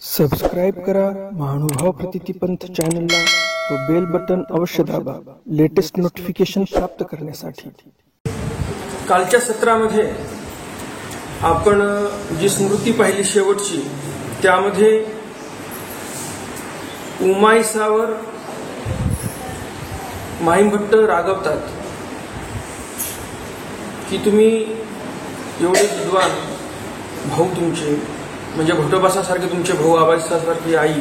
Subscribe करा महानुभाव प्रतितीपंथ चॅनलला व बेल बटन अवश्य दाबा लेटेस्ट नोटिफिकेशन प्राप्त करण्यासाठी। कालच्या सत्रामध्ये आपण जी स्मृती पाहिली शेवटची, त्यामध्ये उमाईसावर माहिमभट्ट रागवतात की तुम्ही एवढे विद्वान भाऊ तुमचे, म्हणजे भटोबासासारखे तुमचे भाऊ, आबाईसासारखी आई,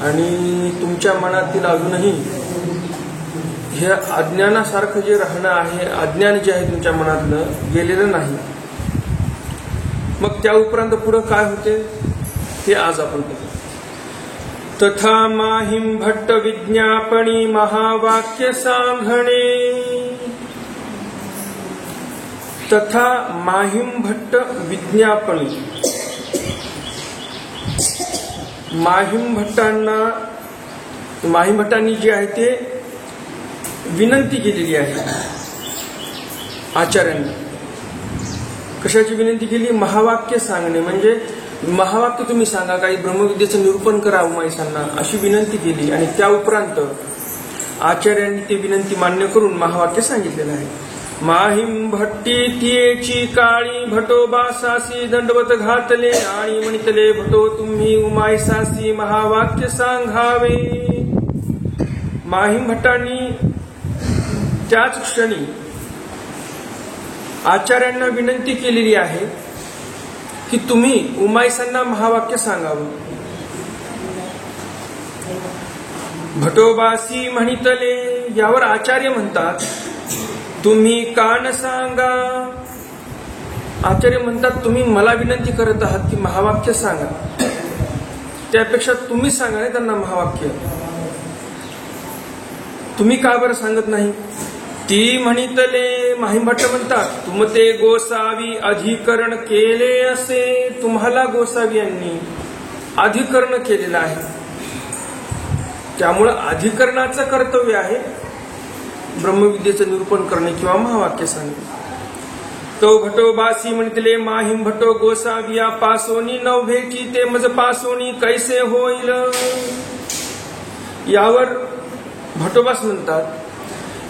आणि तुमच्या मनातील अजूनही हे अज्ञानासारखं जे राहणं आहे, अज्ञान जे आहे तुमच्या मनातलं गेलेलं नाही। मग त्या उपरांत पुढे काय होते हे आज आपण बघू। तथा माहिमभट्ट विज्ञापणी महावाक्य सांगणे। तथा माहिमभट्ट विज्ञापनी, माहिमभट्टांनी जे आहे ते विनंती केलेली आहे आचार्यांना। कशाची विनंती केली? महावाक्य सांगणे, म्हणजे महावाक्य तुम्ही सांगा, काही ब्रह्मविद्येचं निरूपण करा उमाईसांना, अशी विनंती केली। आणि त्या उपरांत आचार्यांनी ती विनंती मान्य करून महावाक्य सांगितलेलं आहे। माहिमभट्टी तियेची काळी भटोबासासी दंडवत घातले, आणि म्हणितले भटो तुम्ही उमाईसासी महावाक्य सांगावे। माहिमभट्टांनी त्याच क्षणी आचार्यांना विनंती केलेली आहे की तुम्ही उमाईसांना महावाक्य सांगावं। भटोबासी म्हणितले, यावर आचार्य म्हणतात तुम्ही कान सांगा। आचार्य म्हणतात तुम्ही मला विनंती करत आहात की महावाक्य सांगा, त्यापेक्षा तुम्ही सांगा नाही त्यांना महावाक्य। तुम्ही का बरं सांगत नाही? ती म्हणितले, माहिमभट्ट म्हणतात तुमते गोसावी अधिकरण केले असे, तुम्हाला गोसावी यांनी अधिकरण केलेलं आहे, त्यामुळे अधिकरणाचं कर्तव्य आहे ब्रह्मविद्येचं निरूपण करणे किंवा महावाक्य सांगणे। तो भटोबासी म्हणितले माहिमभट्टो गोसाविया पासोनी नवभेची, ते मज पासोनी कैसे होईल। यावर भटोबास म्हणतात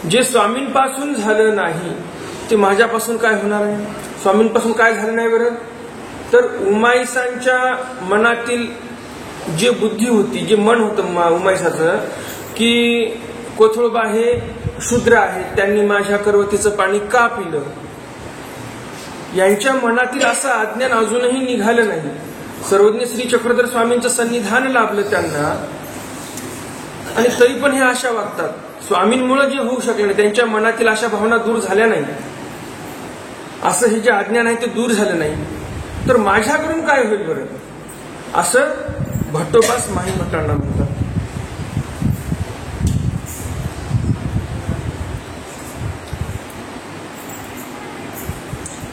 जे स्वामींपासून झालं नाही ते माझ्यापासून काय होणार आहे? स्वामींपासून काय झालं नाही बरं? तर उमाईसांच्या मनातील जे बुद्धी होती, जे मन होतं उमाईसाचं, की कोथळोबा हे शूद्र आहे, त्यांनी माझ्या करवतीचं पाणी का पिलं, यांच्या मनातील असं अज्ञान अजूनही निघालं नाही। सर्वज्ञ श्री चक्रधर स्वामींचं सन्निधान लाभलं त्यांना, आणि तरी पण हे अशा वागतात। स्वामींमुळे जे होऊ शकले नाही, त्यांच्या मनातील अशा भावना दूर झाल्या नाही, असं हे जे अज्ञान आहे ते दूर झालं नाही, तर माझ्याकडून काय होईल बरं, असं भट्टोबास माहिमभट्टांना म्हणतात।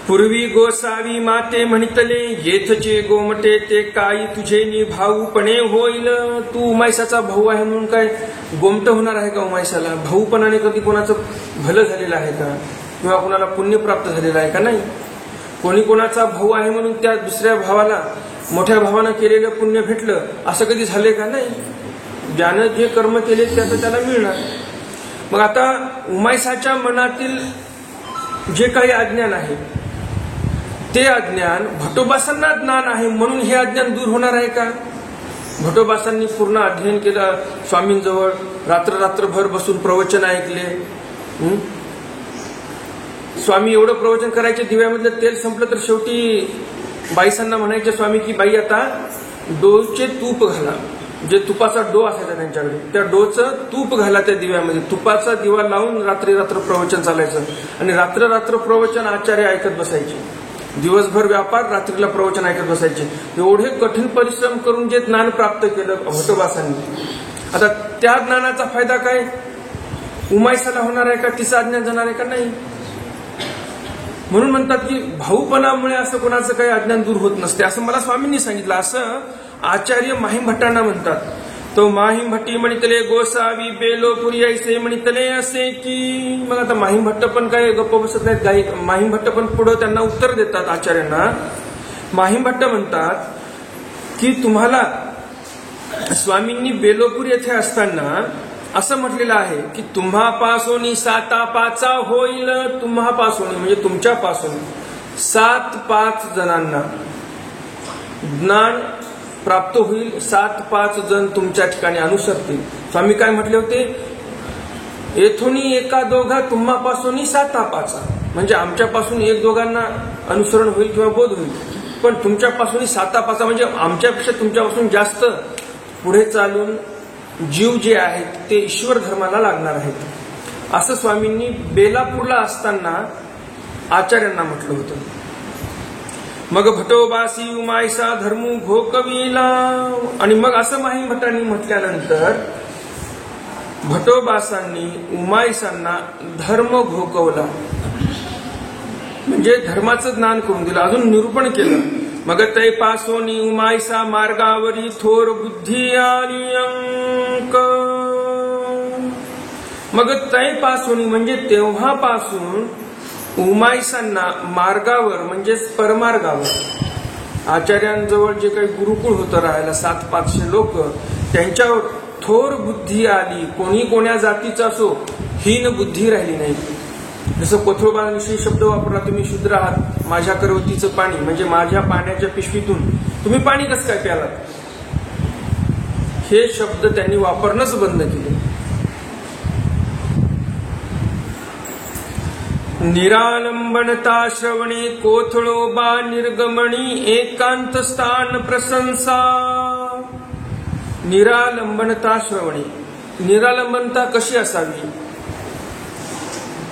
पूर्वी गोसावी माते म्हणितले येथचे गोमटे, ते काही तुझे भाऊपणे होईल। तू उमाईसाचा भाऊ आहे म्हणून काय गोमट होणार आहे का उमाईसाला? भाऊपणाने कधी कोणाचं भलं झालेलं आहे का, किंवा कोणाला पुण्य प्राप्त झालेलं आहे का? नाही। कोणी कोणाचा भाऊ आहे म्हणून त्या दुसऱ्या भावाला, मोठ्या भावानं केलेलं पुण्य भेटलं असं कधी झाले का? नाही। ज्यानं जे कर्म केले त्याचं त्याला मिळणार। मग आता उमाईसाच्या मनातील जे काही अज्ञान आहे ते अज्ञान भटोबासांना ज्ञान आहे म्हणून हे अज्ञान दूर होणार आहे का? भटोबासांनी पूर्ण अध्ययन केलं स्वामींजवळ, रात्रभर बसून प्रवचन ऐकले। स्वामी एवढं प्रवचन करायचे, दिव्यामधलं तेल संपलं तर शेवटी बाईसांना म्हणायचे स्वामी की बाई आता डोचे तूप घाला, जे तुपाचा डो असायचा त्यांच्याकडे, त्या डोचं तूप घाला त्या दिव्यामध्ये। तुपाचा दिवा लावून रात्री प्रवचन चालायचं, आणि रात्र प्रवचन आचार्य ऐकत बसायचे। दिवसभर व्यापार, रात्रीला प्रवचन ऐकत बसायचे। एवढे कठीण परिश्रम करून जे ज्ञान प्राप्त केलं भटोबासांनी, आता त्या ज्ञानाचा फायदा काय उमाईसाला होणार आहे का? तिचं अज्ञान जाणार आहे का? नाही। म्हणून म्हणतात की भाऊपणामुळे असं कोणाचं काही अज्ञान दूर होत नसते, असं मला स्वामींनी सांगितलं, असं आचार्य माहिमभट्टांना म्हणतात। तो माहिमभट्टी म्हणितले गोसावी बेलोपुरी ऐसे म्हणितले असे की। मग आता माहिमभट्ट पण काय गप्प बसत नाहीत, माहिमभट्ट पण पुढे त्यांना उत्तर देतात आचार्यांना। माहिमभट्ट म्हणतात की तुम्हाला स्वामींनी बेलोपूर येथे असताना असं म्हटलेलं आहे की तुम्हापासून सातापाचा होईल, तुम्हापासून म्हणजे तुमच्यापासून 7-5 जणांना ज्ञान प्राप्त होईल, 7-5 जण तुमच्या ठिकाणी अनुसरतील. स्वामी काय म्हटले होते, येथून एका दोघा तुम्हापासून 7-5, म्हणजे आमच्यापासून 1-2 अनुसरण होईल किंवा बोध होईल, पण तुमच्यापासून 7-5 म्हणजे आमच्यापेक्षा तुमच्यापासून जास्त पुढे चालून जीव जे आहेत ते ईश्वर धर्माला लागणार आहेत, असं स्वामींनी बेलापूरला असताना आचार्यांना म्हटलं होतं. मग भटोबासी उमाईसा धर्मू घोकविला, आणि मग असं माही भटांनी म्हटल्यानंतर भटोबासांनी उमाईसांना धर्म घोकवला, म्हणजे धर्माचं ज्ञान करून दिलं, अजून निरूपण केलं. मग तै पासोनी उमाईसा मार्गावरी थोर बुद्धी आली अंक. मग तै पासोनी म्हणजे तेव्हापासून उमाईसांना मार्गावर म्हणजेच परमार्गावर आचार्यांजवळ जे काही गुरुकुळ होतं राहायला 700-500 लोक, त्यांच्यावर थोर बुद्धी आली. कोणी कोण्या जातीचा असो, हीन बुद्धी राहिली नाही. जसं कोथळोबाविषयी शब्द वापरला तुम्ही, शूद्र आहात, माझ्या करवतीचं पाणी म्हणजे माझ्या पाण्याच्या पिशवीतून तुम्ही पाणी कसं काय प्यालात, हे शब्द त्यांनी वापरणंच बंद केले. निरालंबनता श्रवणे कोथळोबा निर्गमणी एकांत स्थान प्रशंसा. निरालंबनता श्रवणे, निरालंबनता कशी असावी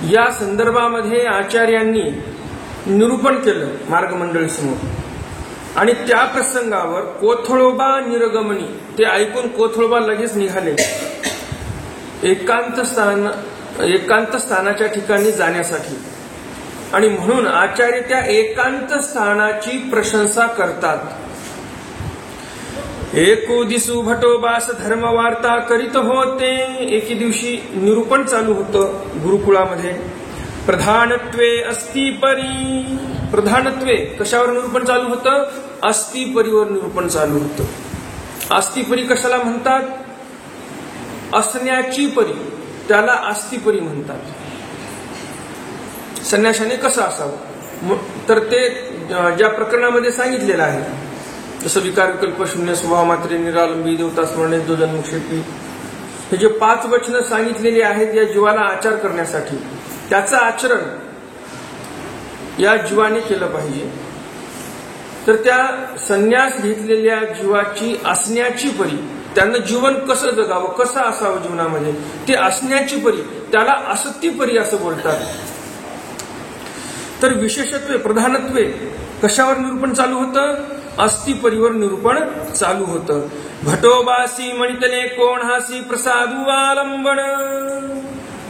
या संदर्भामध्ये आचार्यांनी निरूपण केलं मार्गमंडळीसमोर, आणि त्या प्रसंगावर कोथळोबा निर्गमनी, ते ऐकून कोथळोबा लगेच निघाले एकांत स्थानाच्या ठिकाणी जाण्यासाठी, आणि म्हणून आचार्य त्या एकांत स्थानाची प्रशंसा करतात. एको दिसू भटोबास धर्मवार्ता करीत होते. एके दिवशी निरूपण चालू होतं गुरुकुळामध्ये. प्रधानत्वे अस्तिपरी, प्रधानत्वे कशावर निरूपण चालू होतं, अस्तिपरीवर निरूपण चालू होतं. अस्तिपरी कशाला म्हणतात, असण्याची परी, त्याला अस्तिपरी म्हणतात. संन्याशाने कसं असावं, तर ते ज्या प्रकरणामध्ये सांगितलेलं आहे, जसं विकार विकल्प शून्य स्वभाव मात्रे निरालंबी देवता स्मरणे जो जन्मक्षेपी, हे जे 5 वचनं सांगितलेली आहेत या जीवाला आचार करण्यासाठी, त्याचं आचरण या जीवाने केलं पाहिजे. तर त्या संन्यास घेतलेल्या जीवाची असण्याची परी, त्यानं जीवन कसं जगावं, कसं असावं जीवनामध्ये, ते असण्याची परी, त्याला असत्य परी असं बोलतात. तर विशेषत्वे प्रधानत्वे कशावर निरूपण चालू होतं, अस्तिपरीवर निरूपण चालू होतं. भटोबासी म्हणितले कोण हासी प्रसादू आलंबन.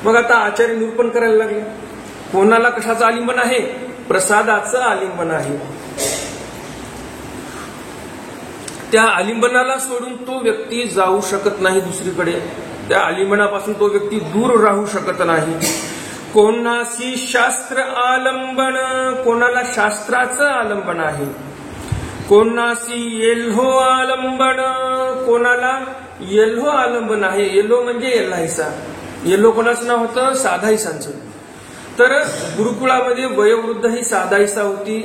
मग आता आचार्य निरूपण करायला लागले, कोणाला कशाचं आलिंबन आहे, प्रसादाचं आलिंबन आहे. त्या आलिंबनाला सोडून तो व्यक्ती जाऊ शकत नाही दुसरीकडे, त्या आलिंबनापासून तो व्यक्ती दूर राहू शकत नाही. कोणासी शास्त्र आलंबन, कोणाला शास्त्राचं आलंबन आहे. कोणासी येल्हो आलंबन, कोणाला येल्हो आलंबन आहे. येल्हो म्हणजे एल्हाईसा, येल्हो कोणाचं नाव होतं, साधाईसांचं. तर गुरुकुळामध्ये वयोवृद्ध ही साधाईसा होती,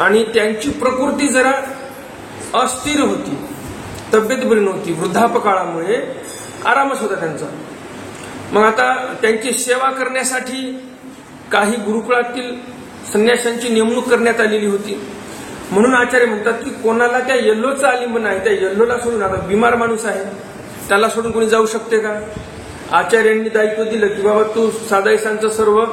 आणि त्यांची प्रकृती जरा अस्थिर होती, तब्येत बरी नव्हती, वृद्धापकाळामुळे आरामच होता त्यांचा. मग आता त्यांची सेवा करण्यासाठी काही गुरुकुळातील संन्याशांची नेमणूक करण्यात आलेली होती. म्हणून आचार्य म्हणतात की कोणाला त्या येल्लोचं आलिंबन आहे, त्या येल्लोला सोडून, आता बिमार माणूस आहे त्याला सोडून कोणी जाऊ शकते का. आचार्यांनी दायित्व दिलं की बाबा तू साधाईसांचं सर्व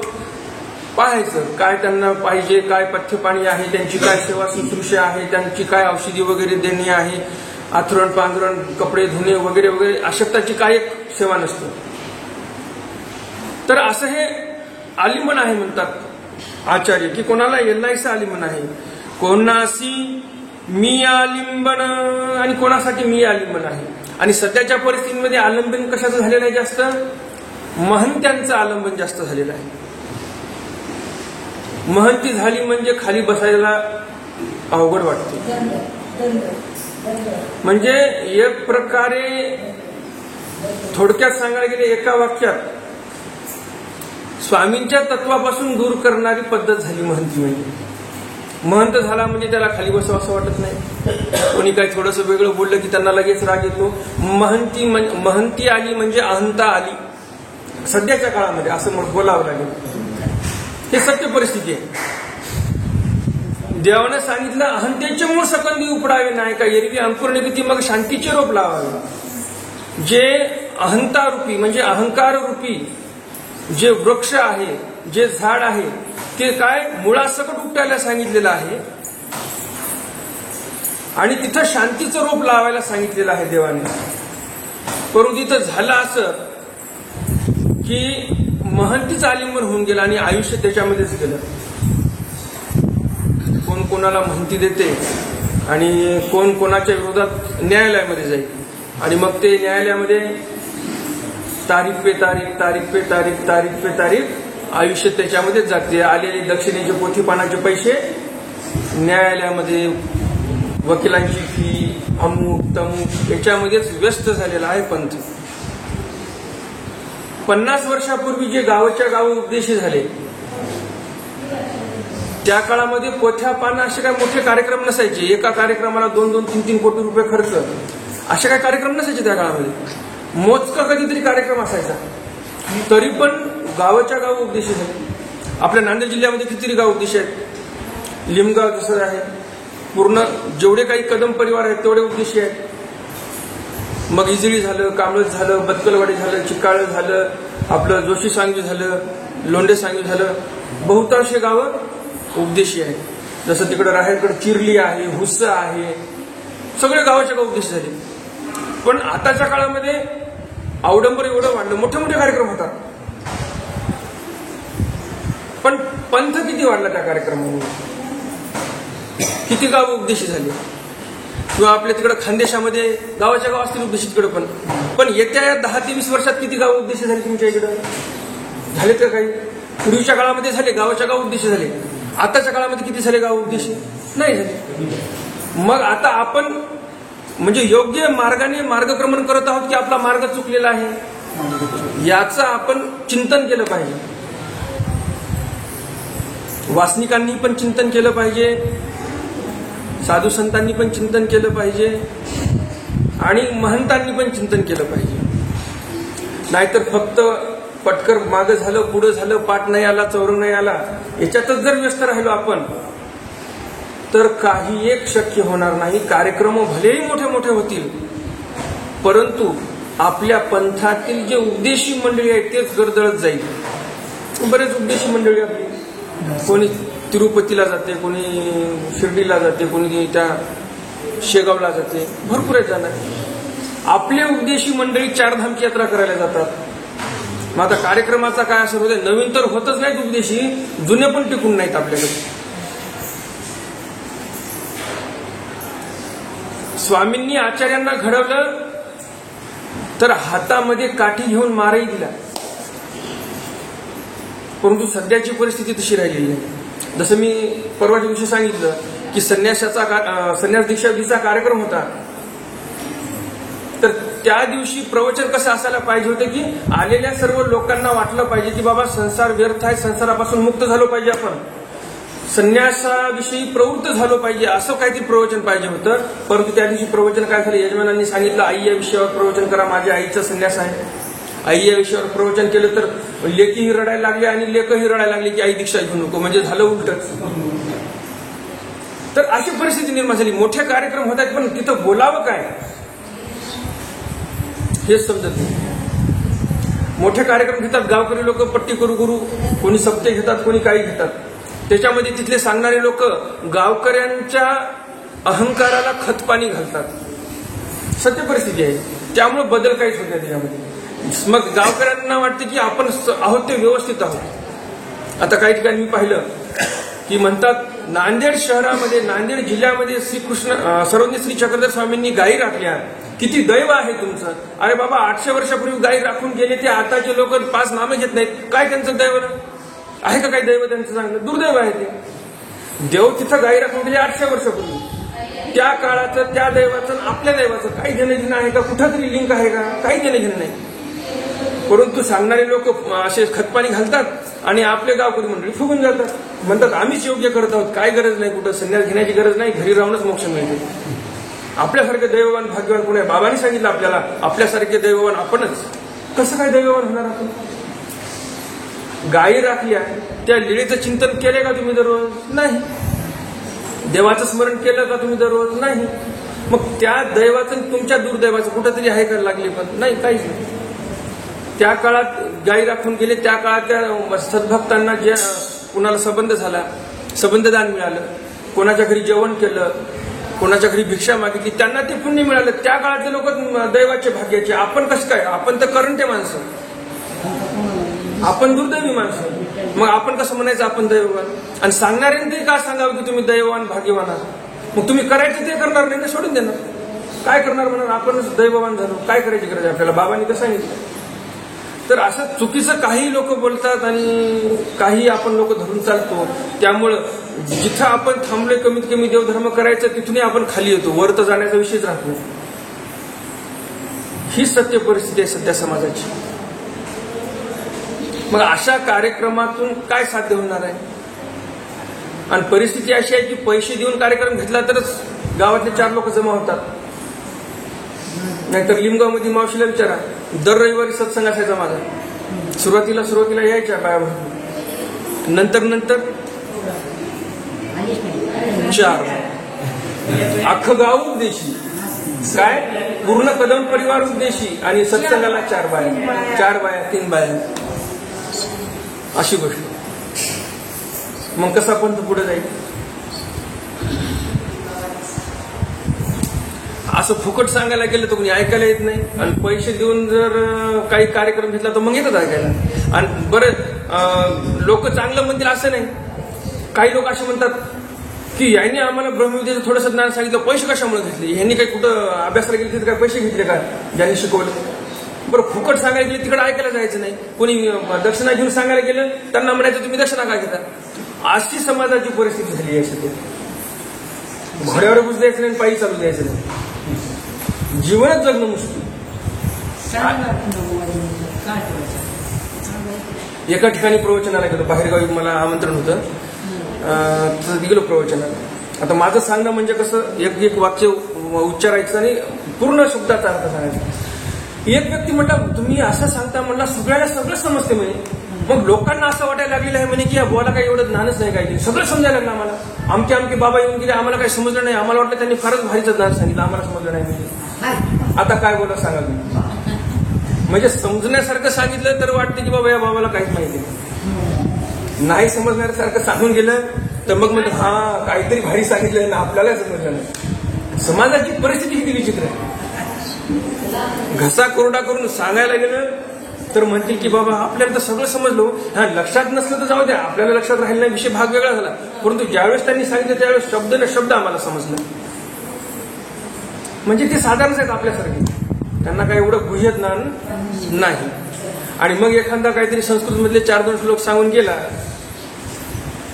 पाहायचं, काय त्यांना पाहिजे, काय पथ्यपाणी आहे, त्यांची काय सेवा शुश्रूषा आहे, त्यांची काय औषधी वगैरे देणे आहे, आथरण पांघरण कपडे धुणे वगैरे वगैरे, अशक्ताची काय एक सेवा नसते. तर असं हे आलिंबन आहे म्हणतात आचार्य, की कोणाला येल्लाईचं आलिंबन आहे. कोणासी मी आलिंबन, आणि कोणासाठी मी आलिंबन आहे. आणि सध्याच्या परिस्थितीमध्ये आलंबन कशाचं झालेलं आहे जास्त, महंत्यांचं आलंबन जास्त झालेलं आहे. महंती झाली म्हणजे खाली बसायला अवघड वाटते, म्हणजे एक प्रकारे थोडक्यात सांगायला गेले एका वाक्यात स्वामींच्या तत्वापासून दूर करणारी पद्धत झाली महंती. म्हणजे महंत झाला म्हणजे त्याला खाली बसावं असं वाटत नाही. कोणी काही थोडंसं वेगळं बोललं की त्यांना लगेच राग येतो. महंती आली म्हणजे अहंता आली सध्याच्या काळामध्ये, असं मग बोलावं लागेल. हे सत्य परिस्थिती आहे. देवानं सांगितलं अहंतेचे मूळ सकंदी उपडावे नाही का एरवी अंकुर निगती मग शांतीचे रोप लावावे. जे अहंता रूपी म्हणजे अहंकार रूपी जे वृक्ष आहे, जे झाड आहे, ते काय मुळासकट उपटायला सांगितलेलं आहे आणि तिथं शांतीचं रोप लावायला सांगितलेलं आहे देवाने. परंतु तिथं झालं असं की महंतीचं आलिंगन होऊन गेलं आणि आयुष्य त्याच्यामध्येच गेलं. कोण कोणाला महंती देते आणि कोण कोणाच्या विरोधात न्यायालयामध्ये जाईल आणि मग ते न्यायालयामध्ये तारीख पे तारीख, तारीख पे तारीख, तारीख पे तारीख आयुष्य त्याच्यामध्येच जाते. आलेले दक्षिणेचे पोथीपानाचे पैसे न्यायालयामध्ये, वकिलांची फी, अमुक तमुक याच्यामध्येच व्यस्त झालेला आहे पंथ. 50 वर्षापूर्वी जे गावाच्या गाव उपदेशी झाले त्या काळामध्ये पोथ्या पानं असे काही मोठे कार्यक्रम नसायचे. एका कार्यक्रमाला 2-2, 3-3 कोटी रुपये खर्च, असे काही कार्यक्रम नसायचे त्या काळामध्ये. मोजका कधीतरी कार्यक्रम असायचा. तरी पण गावाच्या गाव उपदेशी झाले. आपल्या नांदेड जिल्ह्यामध्ये कितीतरी गाव उपदेशी आहेत. लिमगाव जसं आहे, पूर्ण जेवढे काही कदम परिवार आहेत तेवढे उपदेशी आहेत. मग इजळी झालं, कांबळज झालं, बदकलवाडी झालं, चिकाळ झालं, आपलं जोशी सांगवी झालं, लोंढे सांगवी झालं, बहुतांश गावं उपदेशी आहेत. जसं तिकडं राहेरकडे चिरली आहे, हुस्स आहे, सगळे गावाच्या गाव उपदेशी झाले. पण आताच्या काळामध्ये अवडंबर एवढं वाढलं, मोठे मोठे कार्यक्रम होतात. पण पंथ किती वाढला त्या कार्यक्रमामुळे, किती गाव उपदेशी झाले. किंवा आपल्या तिकडे खानदेशामध्ये गावाच्या गाव असतील उपदेशी तिकडे पण येत्या 10 ते 20 वर्षात किती गाव उपदेशी झाले तुमच्या इकडे झाले का? काही पूर्वीच्या काळामध्ये झाले, गावाच्या गाव उपदेशी झाले. आताच्या काळामध्ये किती झाले गाव उपदेशी? नाही झाले. मग आता आपण म्हणजे योग्य मार्गाने मार्गक्रमण करत आहोत की आपला मार्ग चुकलेला आहे, याचं आपण चिंतन केलं पाहिजे. वासनिकांनी पण चिंतन केलं पाहिजे, साधू संतांनी पण चिंतन केलं पाहिजे आणि महंतांनी पण चिंतन केलं पाहिजे. नाहीतर फक्त पटकर मागं झालं, पुढं झालं, पाठ नाही आला, चौरंग नाही आला, याच्यातच जर व्यस्त राहिलो आपण तर काही एक शक्य होणार नाही. कार्यक्रम भलेही मोठे मोठे होतील परंतु आपल्या पंथातील जे उपदेशी मंडळी आहेत तेच गरदळत जाईल. बरेच उपदेशी मंडळी आपली, कोणी तिरुपतीला जाते, कोणी शिर्डीला जाते, कोणी त्या शेगावला जाते, भरपूर आहेत जाणार. आपले उपदेशी मंडळी चारधामची यात्रा करायला जातात. मग आता कार्यक्रमाचा काय असं होतं, नवीन तर होतच नाहीत उपदेशी, जुने पण टिकून नाहीत आपल्याकडे. स्वामींनी आचार्यांना घडवलं तर हातामध्ये काठी घेऊन मारही दिला. परंतु सध्याची परिस्थिती तशी राहिलेली आहे. जसं मी परवाच्या दिवशी सांगितलं की संन्यास दीक्षाविधीचा कार्यक्रम होता, तर त्या दिवशी प्रवचन कसं असायला पाहिजे होतं की आलेल्या सर्व लोकांना वाटलं पाहिजे की बाबा संसार व्यर्थ आहे, संसारापासून मुक्त झालो पाहिजे, आपण संन्यासाविषयी प्रवृत्त झालो पाहिजे, असं काहीतरी प्रवचन पाहिजे होतं. परंतु त्या दिवशी प्रवचन काय झालं, यजमानांनी सांगितलं आई या विषयावर प्रवचन करा, माझ्या आईचा संन्यास आहे. आई या विषयावर प्रवचन केलं तर लेकीही रडायला लागले आणि लेकही रडायला लागले की आई दीक्षा घेऊ नको, म्हणजे झालं उलटच. तर अशी परिस्थिती निर्माण झाली. मोठे कार्यक्रम होत आहेत पण तिथं बोलावं काय हेच समजत नाही. मोठे कार्यक्रम घेतात गावकरी लोक, पट्टी करू गुरु, कोणी सप्ते घेतात, कोणी काही घेतात. त्याच्यामध्ये तिथले सांगणारे लोक गावकऱ्यांच्या अहंकाराला खतपाणी घालतात. सत्य परिस्थिती आहे. त्यामुळे बदल काहीच होत नाही त्याच्यामध्ये. मग गावकऱ्यांना वाटते की आपण आहोत ते व्यवस्थित आहोत. आता काही ठिकाणी मी पाहिलं की म्हणतात नांदेड शहरामध्ये, नांदेड जिल्ह्यामध्ये सर्वज्ञ श्री चक्रधर स्वामींनी गायी राखल्या, किती दैव आहे तुमचं. अरे बाबा 800 वर्षापूर्वी गायी राखून गेले ते आताचे लोक 5 नामे घेत नाहीत. काय त्यांचं दैव आहे का? काही दैव त्यांचं चांगलं? दुर्दैव आहे ते. देव तिथं गायी राखून गेले 800 वर्षापूर्वी. त्या काळाचं, त्या दैवाचं, आपल्या दैवाचं काही देणं घेणं आहे का? कुठंतरी लिंक आहे का? काही देणं घेणं नाही. परंतु सांगणारे लोक असे खतपाणी घालतात आणि आपले गावकरी मंडळी फुगून जातात. म्हणतात आम्हीच योग्य करत आहोत, काय गरज नाही, कुठं संन्यास घेण्याची गरज नाही, घरी राहूनच मोक्ष मिळते. आपल्यासारखे दैववान भाग्यवान कोणी? बाबांनी सांगितलं आपल्याला, आपल्यासारखे दैववान आपणच. कसं काय दैववान होणार आपण? गायी राखल्या, त्या लीळेचं चिंतन केले का तुम्ही दररोज? नाही. देवाचं स्मरण केलं का तुम्ही दररोज? नाही. मग त्या दैवाचं तुमच्या दुर्दैवाचं कुठंतरी आहे का लागले? पण नाही, काहीच नाही. त्या काळात गायी राखून गेले, त्या काळात त्या सद्भक्तांना जे कुणाला संबंध झाला, संबंधदान मिळालं, कोणाच्या घरी जेवण केलं, कोणाच्या घरी भिक्षा मागितली, त्यांना ते पुण्य मिळालं. त्या काळातले लोक दैवाचे, भाग्याचे. आपण कसं काय? आपण तर करंटे माणसं, आपण दुर्दैवी माणसं. मग आपण कसं म्हणायचं आपण दैववान? आणि सांगणाऱ्याने ते का सांगावं की तुम्ही दैववान भाग्यवान आहात? मग तुम्ही करायचं ते करणार नाही ना, सोडून देणार. काय करणार म्हणून? आपणच दैववान झालो, काय करायची गरज आहे आपल्याला? बाबांनी तर सांगितलं. तर असं चुकीचं काही लोक बोलतात आणि काही आपण लोक धरून चालतो. त्यामुळं जिथं आपण थांबलोय कमीत कमी देवधर्म करायचं, तिथूनही आपण खाली येतो, वर तर जाण्याचा विषयच राहत नाही. ही सत्य परिस्थिती आहे सध्या समाजाची. मग अशा कार्यक्रमातून काय साध्य होणार आहे? आणि परिस्थिती अशी आहे की पैसे देऊन कार्यक्रम घेतला तरच गावातले 4 लोक जमा होतात. नाहीतर लिमगावमध्ये मावशीला विचारा, दर रविवारी सत्संग असायचा माझा. सुरुवातीला यायच्या बायावर, नंतर 4 अख्खं गाव उपदेशी, काय पूर्ण कदम परिवार उपदेशी, आणि सत्संगाला 4 बाया 3 बाया, अशी गोष्ट. मग कसा पंथ पुढे जाईल? असं फुकट सांगायला गेलं तर कोणी ऐकायला येत नाही. आणि पैसे देऊन जर काही कार्यक्रम घेतला तर मग येतात ऐकायला. आणि बरं लोक चांगलं म्हणतील असं नाही. काही लोक असे म्हणतात की यांनी आम्हाला ब्रह्मविद्येचं थोडंसं ज्ञान सांगितलं, पैसे कशामुळे घेतले? यांनी काही कुठं अभ्यासाला गेले तिथे काय पैसे घेतले का ज्यांनी शिकवलं? बरं फुकट सांगायला गेले तिकडे ऐकायला जायचं नाही. कोणी दक्षिणा घेऊन सांगायला गेलं, त्यांना म्हणायचं तुम्ही दक्षिणा काय घेता? अशी समाजाची परिस्थिती झाली आहे सध्या. घोड्यावर बस द्यायचं नाही, पायी चालू द्यायचं नाही, जीवनच जगणं मुश्किल. एका ठिकाणी प्रवचनाला गेलो, बाहेरगावी मला आमंत्रण होतं, तर गेलो प्रवचनाला. आता माझं सांगणं म्हणजे कसं, एक वाक्य उच्चारायचं आणि पूर्ण शब्दाचा अर्थ सांगायचा. एक व्यक्ती म्हटला, तुम्ही असं सांगता म्हणला सगळ्याला सगळं समजते म्हणे. मग लोकांना असं वाटायला लागलेलं आहे म्हणे की या बुवाला काही एवढं ज्ञानच नाही, काय सगळं समजायला लागलं आम्हाला. आमके बाबा येऊन गेले, आम्हाला काही समजलं नाही. आम्हाला वाटलं त्यांनी फारच भारीचं ज्ञान सांगितलं, आम्हाला समजलं नाही म्हणजे. आता काय बोला सांगा तुम्ही? म्हणजे समजण्यासारखं सांगितलं तर वाटतं की बाबा या बाबाला काहीच माहिती नाही. समजण्यासारखं सांगून गेलं तर मग म्हणतात हा काहीतरी भारी सांगितलं ना, आपल्याला समजलं नाही. समाजाची परिस्थिती किती विचित्र आहे. घसा कोरडा करून सांगायला गेलं तर म्हणतील की बाबा आपल्याला तर सगळं समजलो. हा लक्षात नसलं तर जाऊ द्या, आपल्याला लक्षात राहिला नाही, विषय भाग वेगळा झाला. परंतु ज्यावेळेस त्यांनी सांगितलं त्यावेळेस शब्द न शब्द आम्हाला समजलं. म्हणजे ते साधारणच आहेत आपल्यासारखे, त्यांना काही एवढं गुह्य ज्ञान नाही. आणि मग एखादा काहीतरी संस्कृत मधले 4-2 श्लोक सांगून गेला,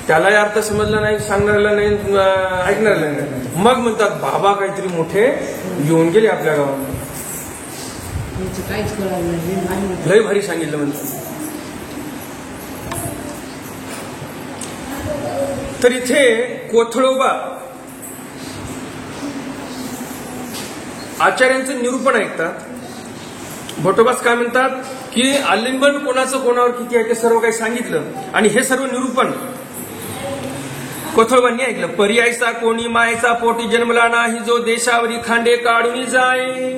त्यालाही अर्थ समजला नाही, सांगणाऱ्याला नाही, ऐकणाऱ्याला नाही. मग म्हणतात बाबा काहीतरी मोठे येऊन गेले आपल्या गावात, लय भारी सांगितलं म्हणतात. तर इथे कोथळोबा आचार्यांचं निरूपण ऐकतात. भटोबास काय म्हणतात की आलिंगन कोणाचं कोणावर किती आहे ते सर्व काही सांगितलं, आणि हे सर्व निरूपण कोथळोबांनी ऐकलं. पर्यायचा कोणी मायेचा पोटी जन्मला नाही, जो देशावरी खांडे काढून जाय.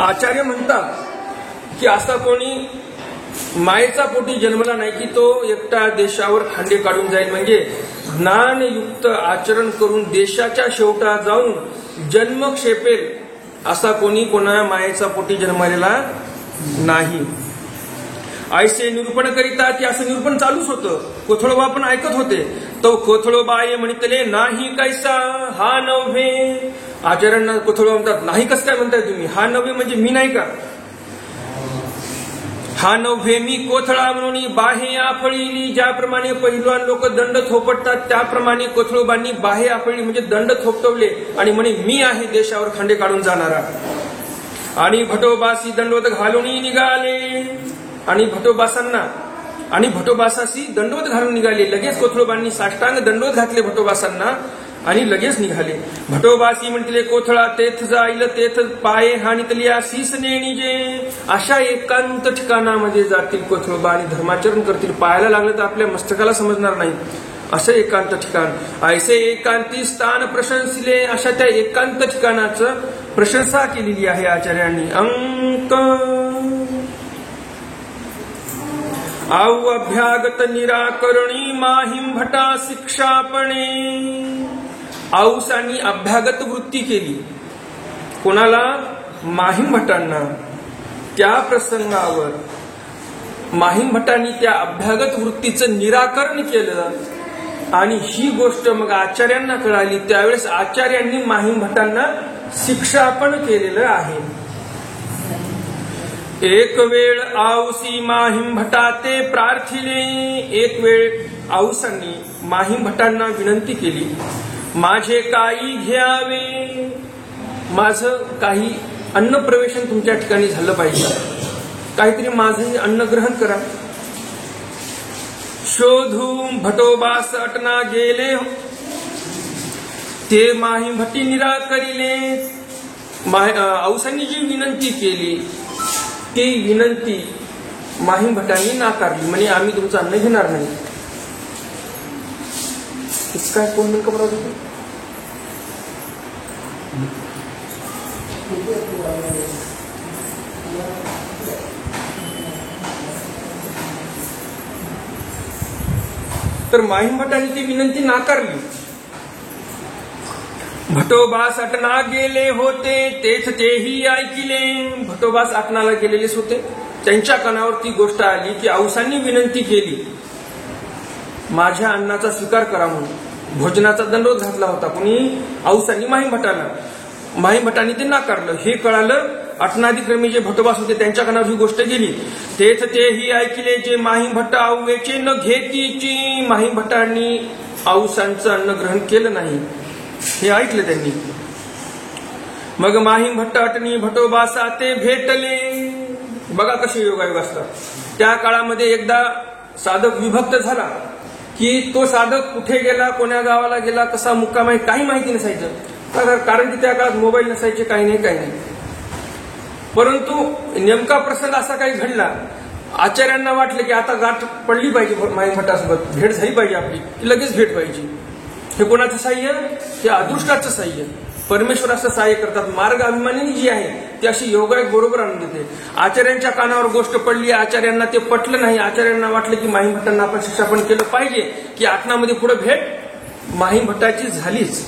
आचार्य म्हणतात की असा कोणी मायेचा पोटी जन्मला नाही की तो एकटा देशावर खांडे काढून जाईल. म्हणजे ज्ञानयुक्त आचरण करून देशाच्या शेवटा जाऊन जन्म क्षेपेल असा कोणी कोणा मायेचा पोटी जन्मलेला नाही. ऐसे निरूपण करिता की असं निरूपण चालूच होतं. कोथळोबा पण ऐकत होते. तो कोथळोबाये म्हणितले नाही कैसा हा नव्हे. आचार्यांना कोथळोबा म्हणतात नाही कसं काय म्हणताय तुम्ही, हा नव्हे म्हणजे मी नाही का? हा नव्हे मी कोथळा म्हणून बाहे आफळीली. ज्याप्रमाणे पहिलवान लोक दंड थोपटतात त्याप्रमाणे कोथळोबांनी बाहे आफळी म्हणजे दंड थोपटवले आणि म्हणे मी आहे देशावर खंडे काढून जाणारा. आणि भटोबासी दंडवत घालून निघाले. आणि भटोबासासी दंडवत घालून निघाले. लगेच कोथळोबांनी साष्टांग दंडवत घातले भटोबासांना आणि लगेच निघाले. भटोबासी म्हणतले कोथळा तेथ जाईल तेथ पाये हानितल्या शीस नेणीजे. अशा एकांत ठिकाणामध्ये जातील कोथळोबा आणि धर्माचरण करतील. पायाला लागलं तर आपल्या मस्तकाला समजणार नाही असं एकांत ठिकाण. ऐसे एकांती स्थान प्रशंसिले. अशा त्या एकांत ठिकाणाचं प्रशंसा केलेली आहे आचार्यांनी. अंक आऊ अभ्यागत निराकरणी माहिम भटा शिक्षापणे. औसांनी अभ्यागत वृत्ती केली. कोणाला? माहिम भटांना. त्या प्रसंगावर माहिम भटांनी त्या अभ्यागत वृत्तीचं निराकरण केलं आणि ही गोष्ट मग आचार्यांना कळाली. त्यावेळेस आचार्यांनी माहिम भटांना शिक्षापण केलेलं आहे. एक वेळ औसी माहिम भटा ते प्रार्थिले. एक वेळ औसांनी माहिम भटांना विनंती केली, माझे काही घ्यावे, माझं काही अन्न प्रवेशन तुमच्या ठिकाणी झालं पाहिजे, काहीतरी माझंही अन्न ग्रहण करा. शोधून भटोबास अटना गेले, ते माही भट्टी निराकरिले. औसांनी जी विनंती केली ती विनंती माहीम भटांनी नाकारली. म्हणजे आम्ही तुमचं अन्न घेणार नाही. काय कोण नेमकं बरोबर होतं? तर माहीम भटांनी ती विनंती नाकारली. भटोबास अटना गेले होते तेथ तेही ऐकिले. भटोबास अटनाला गेलेलेच होते. त्यांच्या कानावर ती गोष्ट आली की औसांनी विनंती केली माझ्या अन्नाचा स्वीकार करा म्हणून. भोजनाचा दंडोत घातला होता कुणी? औसांनी माहीम भटाला. माहीम भटांनी ते नाकारलं. हे कळालं अटनाधिक्रमी जे भटोबास होते त्यांच्या कानावर ही गोष्ट गेली. तेथ तेही ऐकिले जे माहीम भट्ट आऊवेचे न घेतीची. माहीम भटांनी औसांचं अन्न ग्रहण केलं नाही हे ऐकलं त्यांनी. मग माहीम भट्ट अटनी भटोबासा ते भेटले. बघा कसे योगायोग असतात. त्या काळामध्ये एकदा साधक विभक्त झाला की तो साधक कुठे गेला, कोण्या गावाला गेला, कसा मुक्काम आहे काही माहिती नसायचं. कारण की त्या काळात मोबाईल नसायचे, काही नाही. परंतु नेमका प्रसंग असा काही घडला, आचार्यांना वाटलं की आता गाठ पडली पाहिजे माहीम भट्टासोबत, भेट झाली पाहिजे आपली, की लगेच भेट पाहिजे. हे कोणाचं साह्य? हे अदृष्टाचं साह्य. परमेश्वराचं सहाय्य करतात. मार्ग अभिमानी जी आहे ती अशी योगायोग बरोबर आणून देते. आचार्यांच्या कानावर गोष्ट पडली, आचार्यांना ते पटलं नाही. आचार्यांना वाटलं की माहीम भट्टांना आपण शिक्षापण केलं पाहिजे, की आटनामध्ये पुढे भेट माहीम भट्टाची झालीच.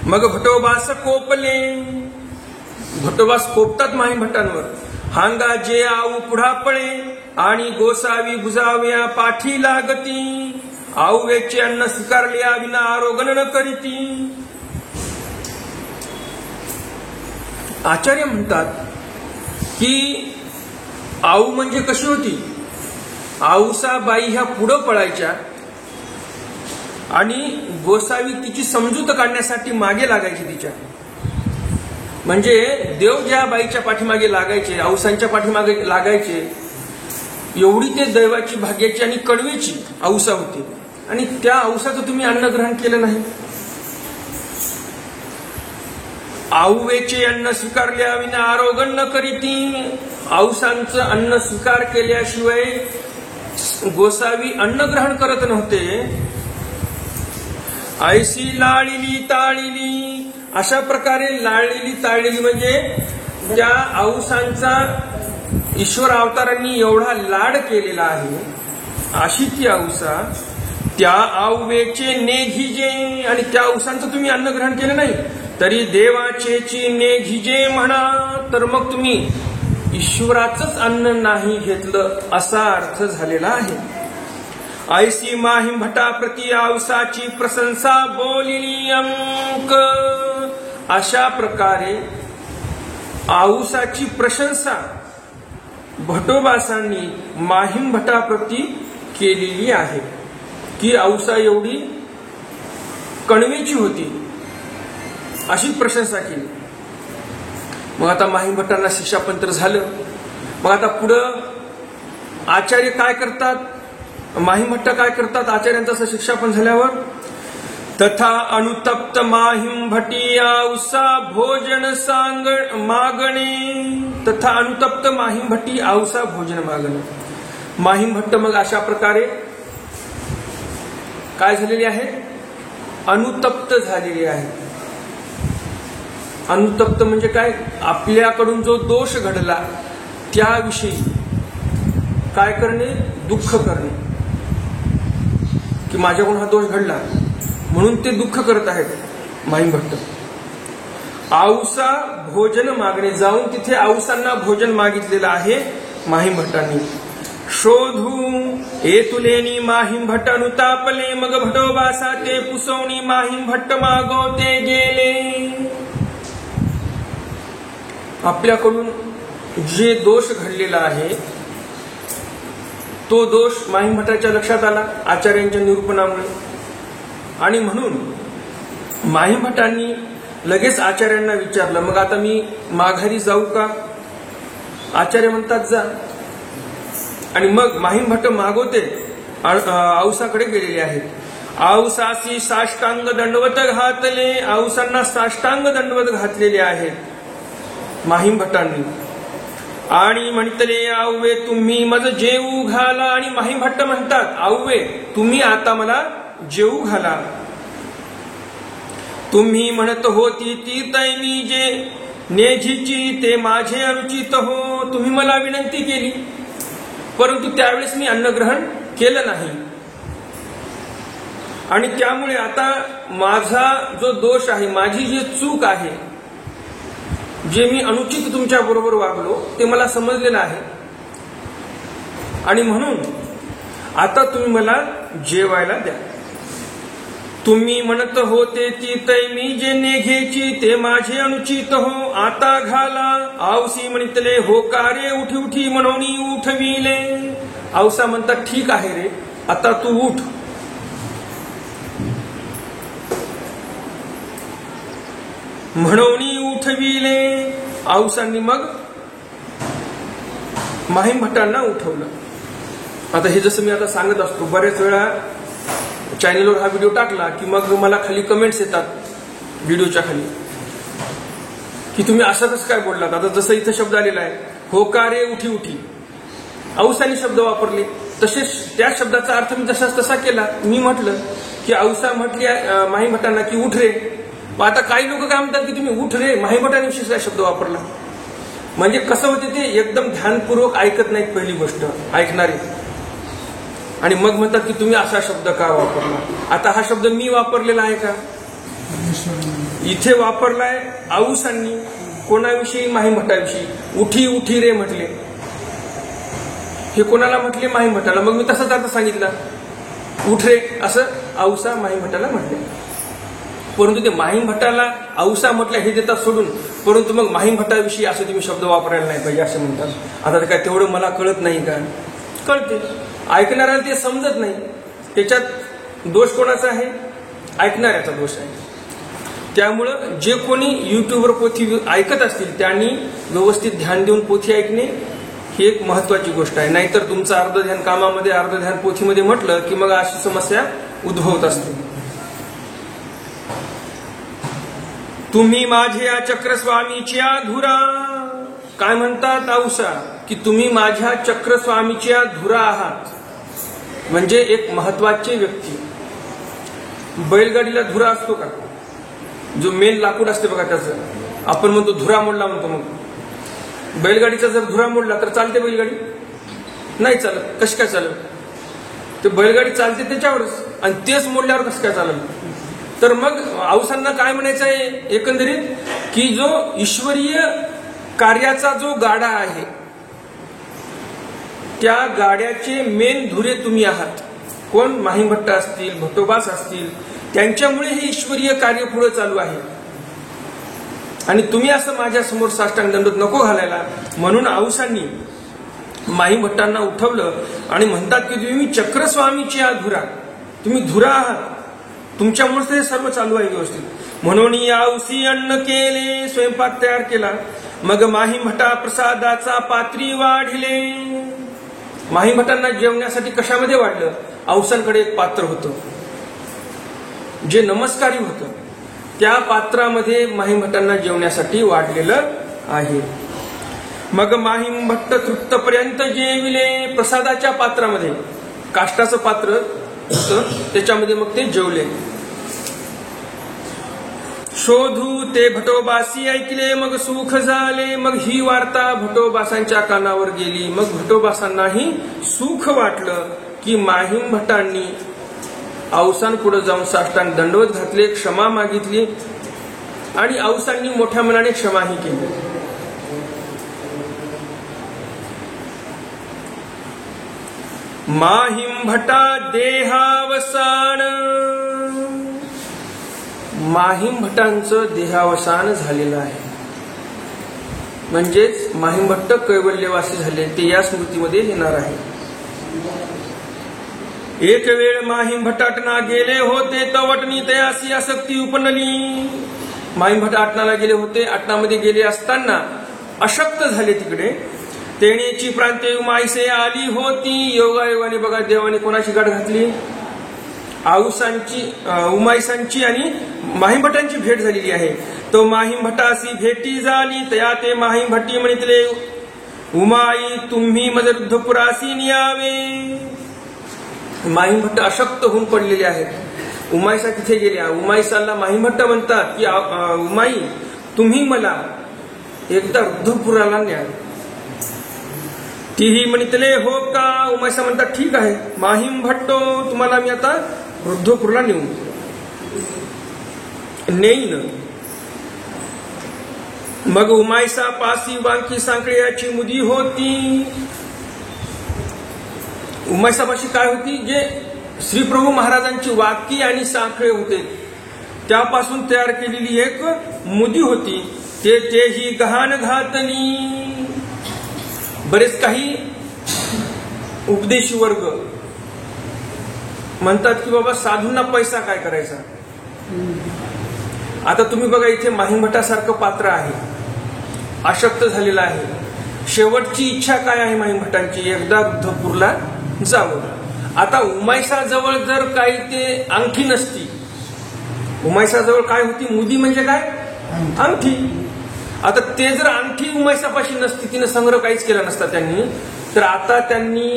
मग भटोबास कोपले. भटोबास कोपतात माहीम भट्टांवर. हांगा जे आऊ पुढा पळे आणि गोसावी बुजाव्या पाठी लागती. आऊवेचे अन्न स्वीकारल्या विना आरोगण न करीती. आचार्य म्हणतात की आऊ म्हणजे कशी होती? आऊसाबाई ह्या पुढं पळायच्या आणि गोसावी तिची समजूत काढण्यासाठी मागे लागायची तिच्या. म्हणजे देव ज्या बाईच्या पाठीमागे लागायचे, औसांच्या पाठीमागे लागायचे, एवढी ते दैवाची, भाग्याची आणि कडवेची औसा होती. आणि त्या औसाचं तुम्ही अन्न ग्रहण केलं नाही. आऊवेचे अन्न स्वीकारल्या विना आरोगण न करीती. औसांचं अन्न स्वीकार केल्याशिवाय गोसावी अन्न ग्रहण करत नव्हते. ऐशी लाळिली ताळिली. अशा प्रकारे लाळलेली ताळलेली म्हणजे त्या औसांचा ईश्वर अवतारांनी एवढा लाड केलेला आहे अशी ती औसा. त्या आऊवेचे नेघिजे. आणि त्या औसांचं तुम्ही अन्न ग्रहण केलं नाही तरी देवाचेची नेघिजे म्हणा. तर मग तुम्ही ईश्वराचंच अन्न नाही घेतलं असा अर्थ झालेला आहे. ऐसी माहीम भटा प्रति औसाची प्रशंसा बोलिली. अंक अशा प्रकारे औसाची प्रशंसा भटोबासांनी माहीम भटाप्रती केलेली आहे की औसा एवढी कणवेची होती, अशी प्रशंसा केली. मग आता माहीम भटांना शिक्षापन तर झालं. मग आता पुढं आचार्य काय करतात, माहीम भट्ट काय करतात आचार्यांचं असं शिक्षापन झाल्यावर? तथा अनुतप्त माहीम भटी औसा भोजन सांग मागणे. तथा अनुतप्त माहीम भटी औसा भोजन मागणे. माहीम भट्ट मग अशा प्रकारे काय झालेले आहे? अनुतप्त झालेले आहे. अनुतप्त म्हणजे काय? आपल्याकडून जो दोष घडला त्याविषयी काय करणे? दुःख करणे, की माझ्याकडून हा दोष घडला म्हणून ते दुःख करत आहेत माहीम भट्ट. औसा भोजन मागणे, जाऊन तिथे औसांना भोजन मागितलेलं आहे माहीम भट्टांनी. शोधू एतुलेनी माहीम भट्ट अनुतापले, मग भटोबासा ते पुसवणी माहीम भट्ट मागवते गेले. आपल्याकडून जे दोष घडलेला आहे तो दोष माहीम भट्टाच्या लक्षात आला आचार्यांच्या निरूपणामुळे, आणि म्हणून माहीम भट्टांनी लगेच आचार्यांना विचारलं, मग आता मी माघारी जाऊ का? आचार्य म्हणतात जा. आणि मग माहीम भट्ट मागवते औसाकडे गेलेले आहेत. औसासी साष्टांग दंडवत घातले, औसांना साष्टांग दंडवत घातलेले आहेत माहीम भट्टांनी. आणि म्हणतले आव्वे तुम्ही मज जेऊ घाला. आणि माहीम भट्ट म्हणतात आव्वे तुम्ही आता मला जेऊ घाला. तुम्ही म्हणत होती ती तैमी जे नेझीची ते माझे अनुचित हो. तुम्ही मला विनंती केली परंतु त्यावेळेस मी अन्नग्रहण केलं नाही, आणि त्यामुळे आता माझा जो दोष आहे, माझी जी चूक आहे, जे मी अनुचित तुमच्या बरोबर वागलो ते मला समजलेलं आहे, आणि म्हणून आता तुम्ही मला जेवायला द्या. तुम्ही म्हणत होते ती तैमी जे नेघेची ते माझे अनुचित हो. आता घाला. औसी म्हणतले होकारे उठी उठी म्हणून उठविले. औसा म्हणतात ठीक आहे रे, आता तू उठ. म्हणून उठविले. औसांनी मग माहीम भट्टांना उठवलं. आता हे जसं मी आता सांगत असतो, बऱ्याच वेळा चॅनलवर हा व्हिडिओ टाकला की मग मला खाली कमेंट्स येतात व्हिडिओच्या खाली की तुम्ही असंच काय बोललात. आता जसं इथं शब्द आलेला आहे होकारे उठी उठी, औसाने शब्द वापरले, तसेच त्या शब्दाचा अर्थ मी जसाच तसा केला. मी म्हटलं की औसा म्हटली माहीम भट्टांना की उठ रे. आता काही लोक काय म्हणतात की तुम्ही उठ रे, माहीम भट्टांनी विशेष शब्द वापरला. म्हणजे कसं होते ते एकदम ध्यानपूर्वक ऐकत नाहीत पहिली गोष्ट ऐकणारे, आणि मग म्हणतात की तुम्ही असा शब्द का वापरला. आता हा शब्द मी वापरलेला आहे का? इथे वापरलाय औसांनी. कोणाविषयी? माहीम भट्टाविषयी. उठी उठी रे म्हटले, हे कोणाला म्हटले? माहीम भट्टाला. मग मी तसाच अर्थ सांगितला उठ रे असं औसा माहीम भट्टाला म्हटले. परंतु ते माहीम भट्टाला औसा म्हटलं हे देतात सोडून, परंतु मग माहीम भट्टाविषयी असं तुम्ही शब्द वापरायला नाही पाहिजे असं म्हणतात. आता काय तेवढं मला कळत नाही का? कळते, ऐकणाऱ्याला ते समजत नाही. त्याच्यात दोष कोणाचा आहे? ऐकणाऱ्याचा दोष आहे. त्यामुळं जे कोणी युट्यूबवर पोथी ऐकत असतील त्यांनी व्यवस्थित ध्यान देऊन पोथी ऐकणे ही एक महत्वाची गोष्ट आहे. नाहीतर तुमचं अर्ध ध्यान कामामध्ये अर्ध ध्यान पोथीमध्ये म्हटलं की मग अशी समस्या उद्भवत असते. तुम्ही माझ्या चक्रस्वामीच्या धुरा. काय म्हणतात औसा? की तुम्ही माझ्या चक्रस्वामीच्या धुरा आहात. म्हणजे एक महत्वाची व्यक्ती. बैलगाडीला धुरा असतो का? जो मेन लाकूड असते बघा त्याचं आपण म्हणतो धुरा मोडला म्हणतो. मग बैलगाडीचा जर धुरा मोडला तर चालते बैलगाडी? नाही चालत. कशी काय चालत? ते बैलगाडी चालते त्याच्यावरच, आणि तेच मोडल्यावर कसं काय चालत? तर मग औसांना काय म्हणायचं आहे एकंदरीत, की जो ईश्वरीय कार्याचा जो गाडा आहे त्या गाड्याचे मेन धुरे तुम्ही आहात. कोण? माहीम भट्ट असतील, भट्टोबास असतील, त्यांच्यामुळे हे ईश्वरीय कार्य पुढे चालू आहे. आणि तुम्ही असं माझ्या समोर साष्टांग दंडवत नको घालायला. म्हणून औसांनी माहीम भट्टांना उठवलं आणि म्हणतात की तुम्ही चक्रस्वामीची आहात धुरा, तुम्ही धुरा आहात, तुमच्यामुळे हे सर्व चालू आहे व्यवस्थित. म्हणून औसी अन्न केले, स्वयंपाक तयार केला. मग माहीम भट्टा प्रसादाचा पात्री वाढले. माहीम भट्टांना जेवण्यासाठी कशामध्ये वाढलं? औसांकडे एक पात्र होतं जे नमस्कारी होतं, त्या पात्रामध्ये माहीम भट्टांना जेवण्यासाठी वाढलेलं आहे. मग माहीम भट्ट तृप्तपर्यंत जेविले. प्रसादाच्या पात्रामध्ये काष्टाचं पात्र होतं, त्याच्यामध्ये मग ते जेवले. शोधू ते भटोबासी ऐकले, मग सुख झाले. मग ही वार्ता भटोबासांच्या कानावर गेली. मग भटोबासांनाही सुख वाटलं की माहीम भट्टांनी औसांपुढे जाऊन साष्टांग दंडवत घातले, क्षमा मागितली आणि औसांनी मोठ्या मनाने क्षमाही केली. माहीम भट्टा देहावसान. माहीम भट्टांचं देहावसान झालेलं आहे, म्हणजेच माहीम भट्ट कैवल्यवासी झाले, ते या स्मृतीमध्ये येणार आहे. एक वेळ माहीम भट्टाटना गेले होते, तवटणी तयासी आसक्ती उपनली. माहीम भट्ट आटनाला गेले होते, आटनामध्ये गेले असताना अशक्त झाले. तिकडे तेणेची प्रांते उमाईसे आली होती. योगायोगाने बघा देवाने कोणाची गाठ घातली? उमाईसांची आणि माहीम भट्टांची भेट झालेली आहे. तो माहीम भट्टासी भेटी झाली. तया ते माहीम भट्टी म्हणितले, उमाई तुम्ही मजरुद्धपुरासी न्यावे. माहीम भट्ट अशक्त होऊन पडलेले आहेत. उमाईसा तिथे गेल्या. उमाईसाला माहीम भट्ट म्हणतात की उमाई तुम्ही मला एकदा रुद्धपुराला न्या. तीही म्हणितले हो का? उमाईसा म्हणतात ठीक आहे माहीम भट्टो, तुम्हाला मी आता रुद्धपुरला नेईन. मग उमाईसा पासी वांकी सांकळ्याची मुदी होती. उमाईसापाशी काय होती? जे श्रीप्रभू महाराजांची वाकी आणि साखळे होते त्यापासून तयार केलेली एक मुदी होती. तेही गहाण घातली. बरेच काही उपदेशी वर्ग म्हणतात की बाबा साधूंना पैसा काय करायचा. आता तुम्ही बघा इथे माहीम भट्टासारखं पात्र आहे, अशक्त झालेला आहे. शेवटची इच्छा काय आहे माहीम भट्टांची? एकदा रुद्धपुरला जावं. आता उमाईसाजवळ जर काही ते अंगठी नसती, उमाईसाजवळ काय होती? मुदी म्हणजे काय? अंगठी. आता ते जर अंगठी उमाईसापाशी नसती, तिने संग्रह काहीच केला नसता त्यांनी, तर आता त्यांनी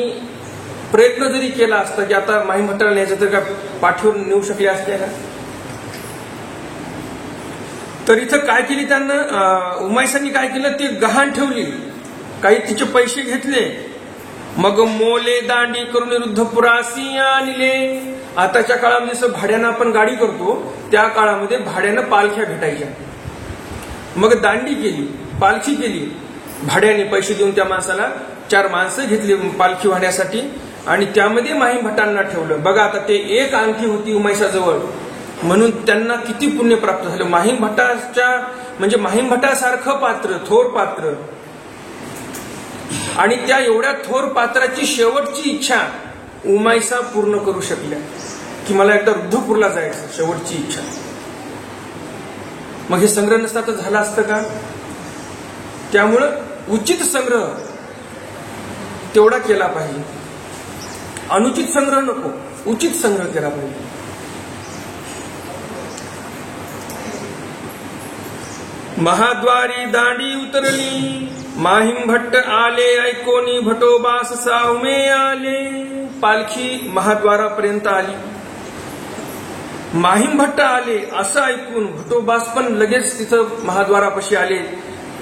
प्रयत्न जरी केला असता की आता माहीम भट्टाला न्यायचं, तर काय पाठीवर नेऊ शकले असते का? तर इथं काय केली त्यांना? उमाईसांनी काय केलं? ते गहाण ठेवली, काही तिचे पैसे घेतले, मग मोले दांडी करून रुद्धपुरासी आणले. आताच्या काळामध्ये जसं भाड्यानं आपण गाडी करतो, त्या काळामध्ये भाड्यानं पालख्या भेटायच्या. मग दांडी केली, पालखी केली, भाड्याने पैसे देऊन त्या माणसाला 4 माणसं घेतली पालखी वाहण्यासाठी आणि त्यामध्ये माहीम भट्टांना ठेवलं. बघा आता ते एक अंगठी होती उमाईसाजवळ, म्हणून त्यांना किती पुण्य प्राप्त झालं. माहीम भट्टाच्या म्हणजे माहीम भट्टासारखं पात्र, थोर पात्र, आणि त्या एवढ्या थोर पात्राची शेवटची इच्छा उमाईसा पूर्ण करू शकल्या की मला एकदा रुद्धपुरला जायचं, शेवटची इच्छा. मग हे संग्रह नसता तर झालं असतं का? त्यामुळं उचित संग्रह तेवढा केला पाहिजे, अनुचित संग्रह नको, उचित संग्रह केला पाहिजे. महाद्वारी दांडी उतरली, माहीम भट्ट आले ऐकोनी भटोबास सावमे आले. पालखी महाद्वारापर्यंत आली, माहीम भट्ट आले असं ऐकून भटोबास पण लगेच तिथं महाद्वारापाशी आले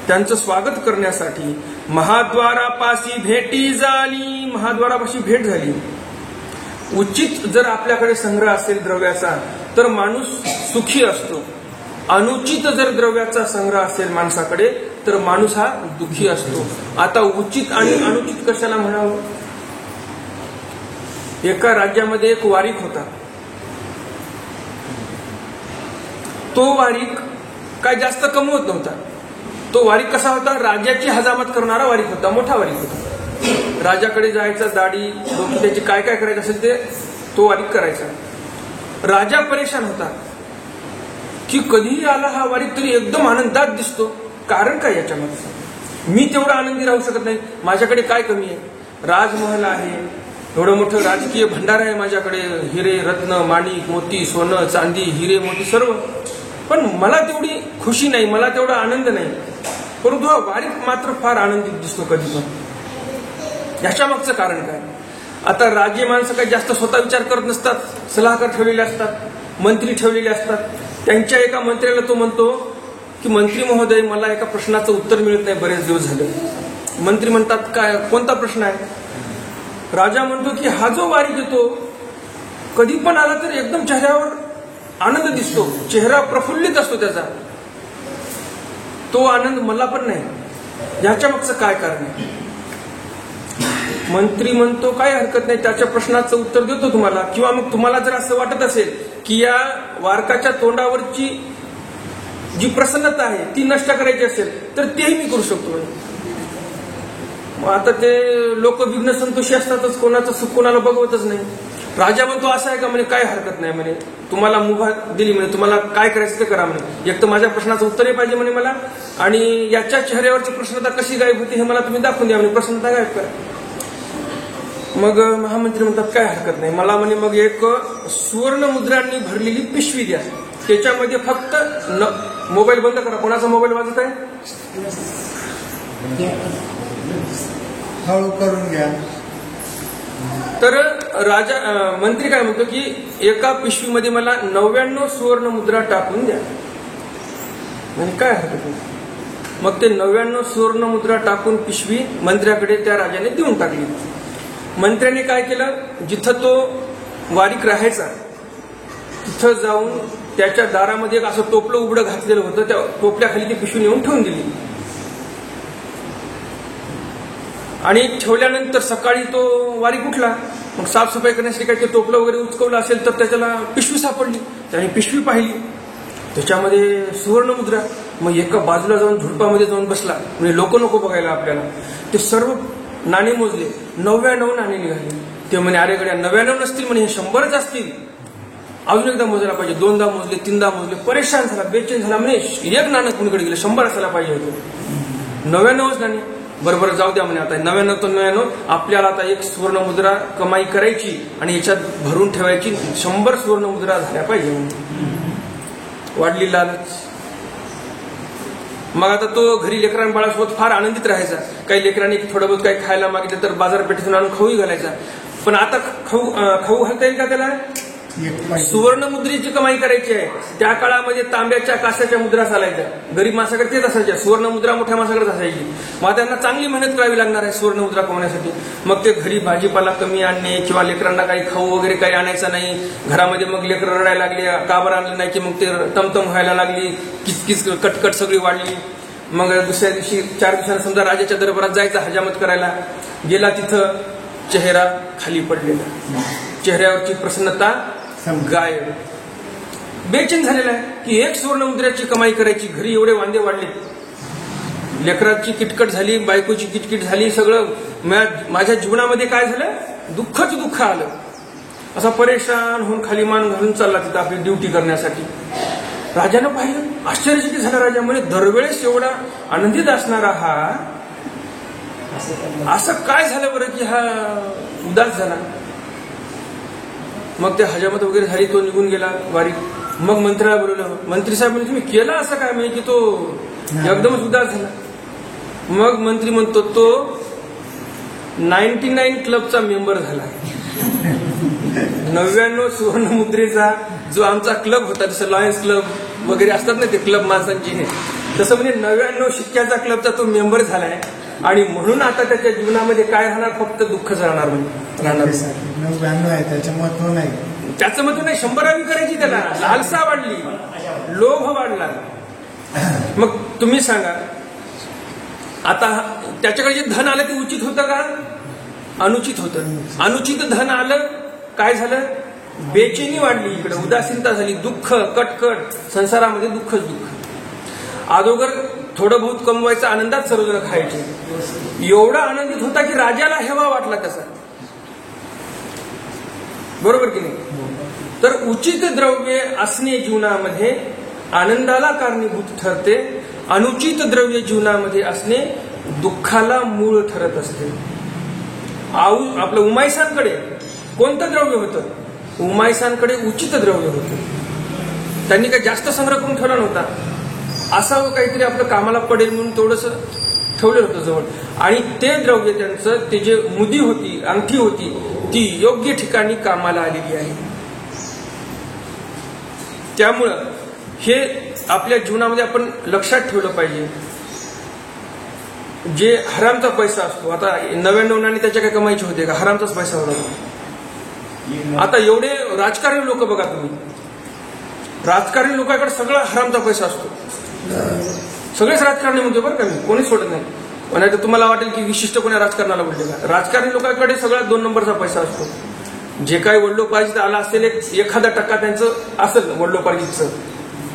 त्यांचं स्वागत करण्यासाठी. महाद्वारापाशी भेटी झाली, महाद्वारापाशी भेट झाली. उचित जर आपल्याकडे संग्रह असेल द्रव्याचा तर माणूस सुखी असतो. अनुचित जर द्रव्याचा संग्रह असेल माणसाकडे तर माणूस हा दुःखी असतो. आता उचित आणि अनुचित कशाला म्हणावं? एका राज्यामध्ये एक वारीक होता. तो वारीक काय जास्त कमवत नव्हता. तो वारीक कसा होता, राजाची हजामत करणारा वारीक होता, मोठा वारीक होता. राजाकडे जायचा, दाढी डोकी त्याची काय काय करायचं असेल ते तो वारीक करायचा. राजा परेशान होता की कधीही आला हा वारीक तरी एकदम आनंदात दिसतो, कारण काय याच्यामध्ये, मी तेवढा आनंदी राहू शकत नाही, माझ्याकडे काय कमी आहे, राजमहल आहे, एवढं मोठं राजकीय भंडार आहे माझ्याकडे, हिरे रत्न माणिक मोती सोनं चांदी हिरे मोती सर्व, पण मला तेवढी खुशी नाही, मला तेवढा आनंद नाही. परंतु हा वारीक मात्र फार आनंदित दिसतो कधी पण. याच्या मागचं कारण काय. आता राजे माणसं काही जास्त स्वतः विचार करत नसतात, सल्लागार ठेवलेले असतात, मंत्री ठेवलेले असतात. त्यांच्या एका मंत्र्याला तो म्हणतो की मंत्री महोदय मला एका प्रश्नाचं उत्तर मिळत नाही, बरेच दिवस झाले. मंत्री म्हणतात काय, कोणता प्रश्न आहे. राजा म्हणतो की हा जो वारीक येतो कधी पण आला तर एकदम चेहऱ्यावर आनंद दिसतो, चेहरा प्रफुल्लित असतो त्याचा, तो आनंद मला पण नाही, याच्या मागचं काय कारण आहे. मंत्री म्हणतो काय हरकत नाही, त्याच्या प्रश्नाचं उत्तर देतो तुम्हाला, किंवा मग तुम्हाला जर असं वाटत असेल की या वारकाच्या तोंडावरची जी प्रसन्नता आहे ती नष्ट करायची असेल तर तेही मी करू शकतो. आता ते लोक विघ्न संतोषी असतातच, कोणाचं सुख कोणाला बघवतच नाही. राजा म्हणतो असं आहे का, म्हणे काय हरकत नाही, म्हणे तुम्हाला मुभा दिली, म्हणे तुम्हाला काय करायचं ते करा, म्हणे एक तर माझ्या प्रश्नाचं उत्तरही पाहिजे म्हणे मला, आणि याच्या चेहऱ्यावरची प्रसन्नता कशी गायब होती हे मला तुम्ही दाखवून द्या, म्हणे प्रसन्नता गायब करा. मग महामंत्री म्हणतात काय हरकत नाही, मला म्हणे मग एक सुवर्ण मुद्रांनी भरलेली पिशवी द्या, त्याच्यामध्ये फक्त मोबाईल बंद करा, कोणाचा मोबाईल वाजत आहे, हळू करून घ्या. तर राजा मंत्री काय म्हणतो की एका पिशवीमध्ये मला 99 सुवर्ण मुद्रा टाकून द्या, म्हणजे काय हरकत नाही. मग ते 99 सुवर्ण मुद्रा टाकून पिशवी मंत्र्याकडे त्या राजाने देऊन टाकली. मंत्र्याने काय केलं, जिथं तो वारीक राहायचा तिथं जाऊन त्याच्या दारामध्ये एक असं टोपलं उघडं घातलेलं होतं, त्या टोपल्याखाली ती पिशवी नेऊन ठेवून दिली. आणि ठेवल्यानंतर सकाळी तो वारीक उठला, मग साफसफाई करण्यासाठी काही ते टोपलं वगैरे उचकवलं असेल तर त्याला पिशवी सापडली. त्याने पिशवी पाहिली, त्याच्यामध्ये सुवर्ण मुद्रा. मग एका बाजूला जाऊन झुडपामध्ये जाऊन बसला, म्हणजे लोक नको बघायला आपल्याला. ते सर्व नाणे मोजले, 99 नाणे निघाले. ते म्हणे अरे गड्या 99 नसतील म्हणे, हे 100च असतील, अजून एकदा मोजायला पाहिजे. 2दा मोजले, 3दा मोजले, परेशान झाला, बेचैन झाला, म्हणे एक नाणं कुणीकडे गेलं, 100 असायला पाहिजे होतं, 99च नाणे. बरोबर जाऊ द्या म्हणे, आता 99 तर 99, आपल्याला आता एक सुवर्ण मुद्रा कमाई करायची आणि याच्यात भरून ठेवायची, 100 सुवर्ण मुद्रा झाल्या पाहिजे म्हणून. वाढली लालच. मग आता तो घरी लेकरां बाळासोबत फार आनंदित राहायचा. काही लेकरांनी थोडं बहुत काही खायला मागितलं तर बाजारपेठेतून आणून खाऊही घालायचा. पण आता खाऊ घालता येईल का त्याला, सुवर्ण मुद्रेची कमाई करायची आहे. त्या काळामध्ये तांब्याच्या कासाच्या मुद्रा चालायच्या, गरीब माणसाकडे तेच असायच्या, सुवर्ण मुद्रा मोठ्या माणसाकडे असायची. मग त्यांना चांगली मेहनत करावी लागणार आहे सुवर्ण मुद्रा कमवण्यासाठी. मग ते घरी भाजीपाला कमी आणणे किंवा लेकरांना काही खाऊ वगैरे काही आणायचं नाही घरामध्ये. मग लेकरं रडायला लागली, का बरं आणलं नाही, की मग ते तमतम व्हायला लागली, किचकिच कटकट सगळी वाढली. मग दुसऱ्या दिवशी 4 दिवसांना समजा राजाच्या दरबारात जायचा हजामत करायला गेला, तिथं चेहरा खाली पडलेला, चेहऱ्यावरची प्रसन्नता गायब. बेचैन झालेला आहे की एक सुवर्ण मुद्राची कमाई करायची, घरी एवढे वांदे वाढले, लेकराची किटकट झाली, बायकोची किटकिट झाली, सगळं माझ्या जीवनामध्ये काय झालं, दुःखच दुःख आलं. असा परेशान होऊन खाली मान घालून चालला तिथं आपली ड्युटी करण्यासाठी. राजानं पाहिलं, आश्चर्यचकित झाला राजा, म्हणे दरवेळेस एवढा आनंदित असणारा हा असं काय झालं बरं की हा उदास झाला. मग ते हजामत वगैरे झाली, तो निघून गेला वारी. मग मंत्र्याला बोलवलं, मंत्री साहेब म्हणजे तुम्ही केला असं काय, म्हणजे की तो एकदमच उदास झाला. मग मंत्री म्हणतो तो 99 क्लबचा मेंबर झाला. 99 सुवर्ण मुद्रेचा जो आमचा क्लब होता, जसं लॉयन्स क्लब वगैरे असतात ना ते क्लब माणसांची, तसं म्हणजे 99 शिक्क्याचा क्लबचा तो मेंबर झालाय. आणि म्हणून आता त्याच्या जीवनामध्ये काय राहणार, फक्त दुःखच राहणार. म्हणजे राहणार 99 आहे, त्याचं महत्व नाही, त्याचं महत्व नाही, 100वी करायची त्याला लालसा वाढली, लोभ वाढला. मग तुम्ही सांगा, आता त्याच्याकडे जे धन आलं ते उचित होतं का, अनुचित होतं. अनुचित धन आलं, काय झालं, बेचैनी वाढली, इकडे उदासीनता झाली, दुःख, कटकट, संसारामध्ये दुःखच दुःख. अगोदर थोडं बहुत कमवायचं, आनंदात सर्वजण खायचे. एवढा आनंदित होता की राजाला हेवा वाटला त्याचा. बरोबर की नाही? तर उचित द्रव्य असणे जीवनामध्ये आनंदाला कारणीभूत ठरते. अनुचित द्रव्य जीवनामध्ये असणे दुःखाला मूळ ठरत असते. आपलं उमाईसांकडे कोणतं द्रव्य होतं? उमाईसांकडे उचित द्रव्य होतं. त्यांनी काही जास्त संग्रह करून ठेवला नव्हता. असावं काहीतरी आपलं कामाला पडेल म्हणून थोडंसं ठेवलेलं होतं जवळ. आणि ते द्रव्य त्यांचं, ते जे मुदी होती, अंगठी होती, ती योग्य ठिकाणी कामाला आलेली आहे. त्यामुळं हे आपल्या जीवनामध्ये आपण लक्षात ठेवलं पाहिजे. जे हरामचा पैसा असतो, आता 99 नाणी त्याच्या काही कमाईचे होते का? हरामचाच पैसा होता. आता एवढे राजकारणी लोक बघा तुम्ही, राजकारणी लोकांकडे सगळा हरामचा पैसा असतो. सगळेच राजकारणी म्हणतो बरं का, मी कोणीच सोडत नाही. पण आता तुम्हाला वाटेल की विशिष्ट कोणा राजकारणाला बोलते का? राजकारणी लोकांकडे सगळा 2 नंबरचा पैसा असतो. जे काही वडिलोपार्जित आला असेल 1% त्यांचं असेल वडिलोपार्जितचं.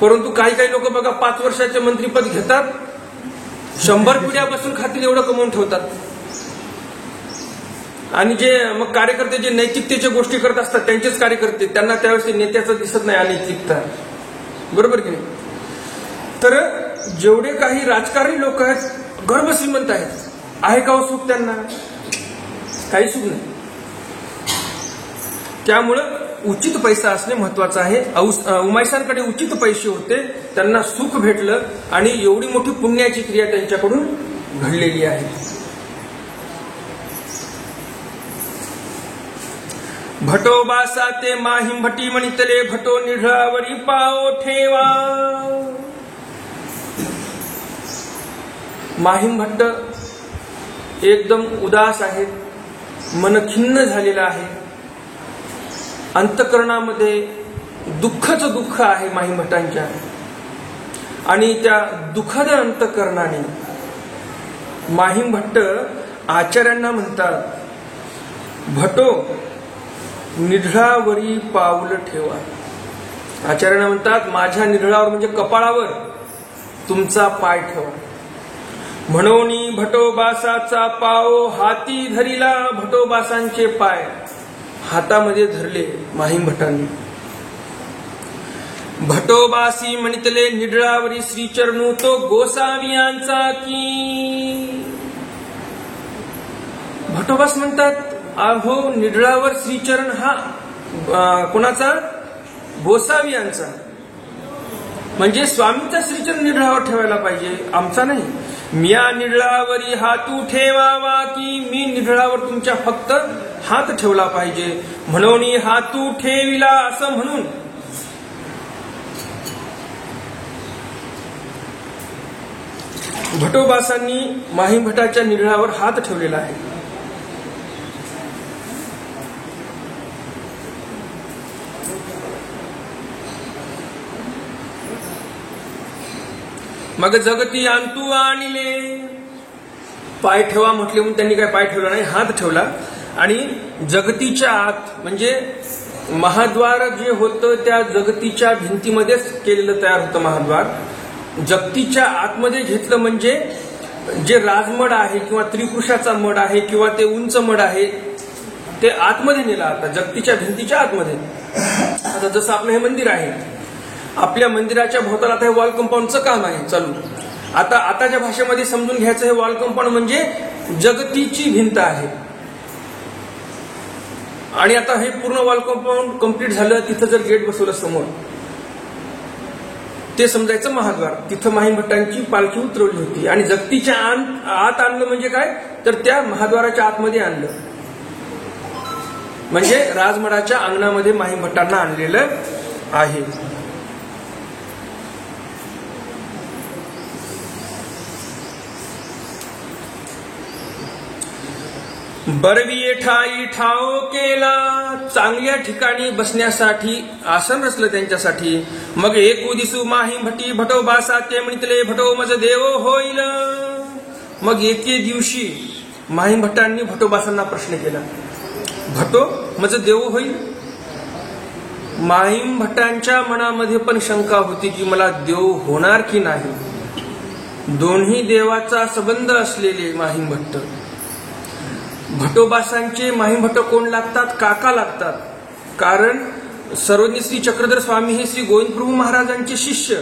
परंतु काही लोक बघा 5 वर्षाचे मंत्रीपद घेतात, 100 पिढ्यापासून खातील एवढं कमवून ठेवतात. आणि जे मग कार्यकर्ते जे नैतिकतेच्या गोष्टी करत असतात त्यांचेच कार्यकर्ते, त्यांना त्यावेळेस नेत्याचं दिसत नाही अनैतिकता. बरोबर की नाही? तर जेवढे काही राजकारणी लोक आहेत, गर्भ श्रीमंत आहेत, आहे का सुख त्यांना? काही सुख नाही. त्यामुळं उचित पैसा असणे महत्वाचं आहे. उमाईसांकडे उचित पैसे होते, त्यांना सुख भेटलं आणि एवढी मोठी पुण्याची क्रिया त्यांच्याकडून घडलेली आहे. भटोबासा ते माहीम भटी म्हणितले, भटो निढळावरी पाओ ठेवा. माहीम भट्ट एकदम उदास आहेत, मन खिन्न झालेलं आहे, अंतकरणामध्ये दुःखच दुःख आहे माहीम भट्टांच्या. आणि त्या दुःखद अंतकरणाने माहीम भट्ट आचार्यांना म्हणतात, भटो निढळावरी पाऊल ठेवा. आचार्यांना म्हणतात, माझ्या निढळावर म्हणजे कपाळावर तुमचा पाय ठेवा. म्हणोनी भटोबासाचा पाव हाती धरिला. भटोबासांचे पाय हातामध्ये धरले माहीम भट्टांनी. भटोबासी म्हणितले निढळावरी श्रीचरणू तो गोसावियांचा की. भटोबास म्हणतात, अहो निढळावर श्रीचरण हा कोणाचा? गोसावियांचा. म्हणजे स्वामींचा श्रीचरण निढळावर ठेवायला पाहिजे, आमचा नाही. मिया निढळावरी हातू ठेवावा की, मी निढळावर तुमच्या फक्त हात ठेवला पाहिजे. म्हणून हातू ठेविला असं म्हणून भटोबासांनी माहीम भट्टाच्या निढळावर हात ठेवलेला आहे. मग जगती अंतू आणले. पाय ठेवा म्हटले म्हणून त्यांनी काय पाय ठेवला नाही, हात ठेवला. आणि जगतीच्या आत म्हणजे महाद्वार जे होतं त्या जगतीच्या भिंतीमध्येच केलेलं तयार होतं महाद्वार. जगतीच्या आतमध्ये घेतलं म्हणजे जे राजमड आहे किंवा त्रिपुरुषाचा मड आहे किंवा ते उंच मड आहे ते आतमध्ये नेलं. आता जगतीच्या भिंतीच्या आतमध्ये. आता जसं आपलं हे मंदिर आहे, आपल्या मंदिराच्या भोवताला आता हे वॉल कंपाऊंडचं काम आहे चालू. आताच्या भाषेमध्ये समजून घ्यायचं, हे वॉल कंपाऊंड म्हणजे जगतीची भिंत आहे. आणि आता हे पूर्ण वॉल कंपाऊंड कम्प्लीट झालं, तिथं जर गेट बसवलं समोर, ते समजायचं महाद्वार. तिथं माहीम भट्टांची पालखी उतरवली होती. आणि जगतीच्या आत आणलं म्हणजे काय, तर त्या महाद्वाराच्या आतमध्ये आणलं. म्हणजे राजमडाच्या अंगणामध्ये माहीम भट्टांना आणलेलं आहे. बरवी ठाई ठाव केला. चांगल्या ठिकाणी बसण्यासाठी आसन रचलं त्यांच्यासाठी. मग एकू दिसू माहीम भटी भटोबासा ते म्हणितले, भटो मज देव होईल. मग एके दिवशी माहीम भट्टांनी भटोबासांना प्रश्न केला, भटो मज देव होईल. माहीम भट्टांच्या मनामध्ये पण शंका होती की मला देव होणार की नाही. दोन्ही देवाचा संबंध असलेले माहिमभट्ट. भटोबासांचे माहिमभट्ट कोण लागतात? काका लागतात. कारण सर्वज्ञ श्री चक्रधर स्वामी हे श्री गोविंद प्रभू महाराजांचे शिष्य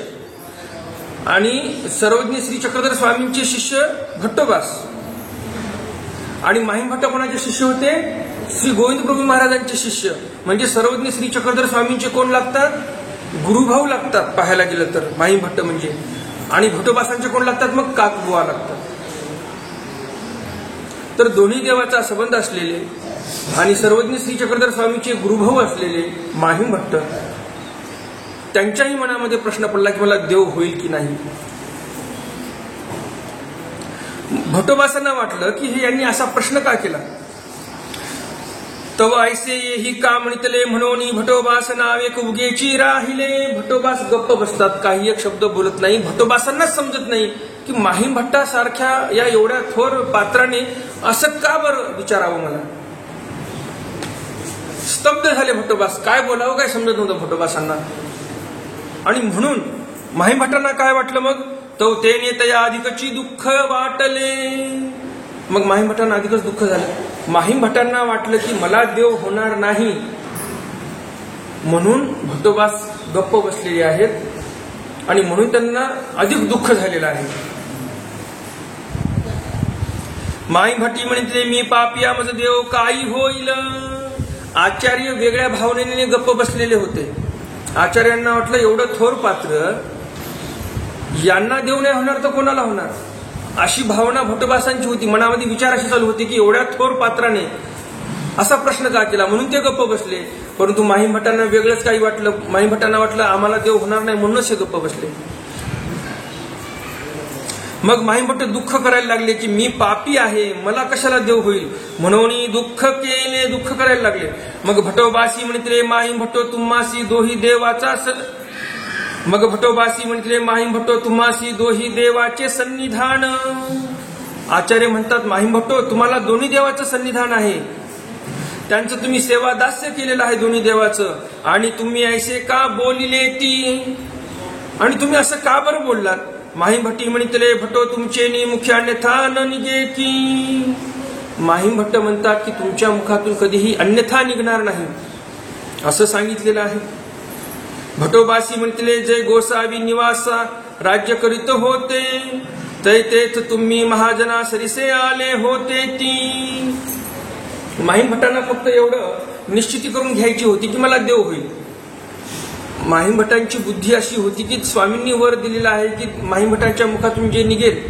आणि सर्वज्ञ श्री चक्रधर स्वामींचे शिष्य भट्टोबास. आणि माहिमभट्ट कोणाचे शिष्य होते? श्री गोविंद प्रभू महाराजांचे शिष्य. म्हणजे सर्वज्ञ श्री चक्रधर स्वामींचे कोण लागतात? गुरुभाऊ लागतात पाहायला गेलं तर माहिमभट्ट म्हणजे. आणि भट्टोबासांचे कोण लागतात? मग काकबुवा लागतात. तर दोन्ही देवाचा संबंध असलेले आणि सर्वज्ञ श्री चक्रधर स्वामींचे गुरुभाऊ असलेले माहिमभट्ट, त्यांच्याही मनामध्ये प्रश्न पडला की मला देव होईल की नाही. भट्टोबासांना वाटलं की हे यांनी असा प्रश्न का केला. तव ऐसे ही का म्हणतले म्हणून भट्टोबास नावे उगेची राहिले. भट्टोबास गप्प बसतात, काही एक शब्द बोलत नाही. भट्टोबासांनाच समजत नाही की माहिमभट्टासारख्या या एवढ्या थोर पात्राने असं का बरं विचारावं मला. स्तब्ध झाले भट्टोबास, काय बोलावं काय समजत नव्हतं भट्टोबासांना. आणि म्हणून माहिमभट्टांना काय वाटलं मग? तो तेने तया अधिकची दुःख वाटले. मग माहिमभट्टांना अधिकच दुःख झालं. माहिमभट्टांना वाटलं की मला देव होणार नाही, म्हणून भट्टोबास गप्प बसलेले आहेत आणि म्हणून त्यांना अधिक दुःख झालेलं आहे. माहिमभट्टी म्हणते मी पापिया मज देव काही होईल. आचार्य वेगळ्या भावनेने गप्प बसलेले होते. आचार्यांना वाटलं एवढं थोर पात्र यांना देव नाही होणार तर कोणाला होणार, अशी भावना भट्टोबासांची होती. मनामध्ये विचार असे चालू होते की एवढ्या थोर पात्राने असा प्रश्न का केला, म्हणून ते गप्प बसले. परंतु माहिमभट्टांना वेगळंच काही वाटलं. माहिमभट्टांना वाटलं आम्हाला देव होणार नाही म्हणूनच हे गप्प बसले. मग माहिमभट्ट दुःख करायला लागले की मी पापी आहे, मला कशाला देव होईल, म्हणून दुःख केले, दुःख करायला लागले. मग भट्टोबासी म्हणते माहिमभट्टो तुम्हासी दोही देवाचा मग भट्टोबासी म्हटले माहिमभट्टो तुम्हासी दोही देवाचे सन्निधान. आचार्य म्हणतात माहिमभट्टो तुम्हाला दोन्ही देवाचं सन्निधान आहे, त्यांचं तुम्ही सेवा दास्य केलेलं आहे दोन्ही देवाचं. आणि तुम्ही ऐसे का बोलिले ती, आणि तुम्ही असं का बरं बोललात. माहिमभट्टी म्हणतले भट्टो तुमचे मुख्य अन्यथा न निघे की. माहिमभट्ट म्हणतात की तुमच्या मुखातून कधीही अन्यथा निघणार नाही असं सांगितलेलं आहे. भट्टोबासी म्हणतले जय गोसावी निवासा राज्य करीत होते, तै तेथ तुम्ही महाजना सरिसे आले होते ती. माहिमभट्टांना फक्त एवढं निश्चिती करून घ्यायची होती की मला देव होईल. माहिमभट्टांची बुद्धी अशी होती की स्वामींनी वर दिलेला आहे की माहिमभट्टांच्या मुखातून जे निघेल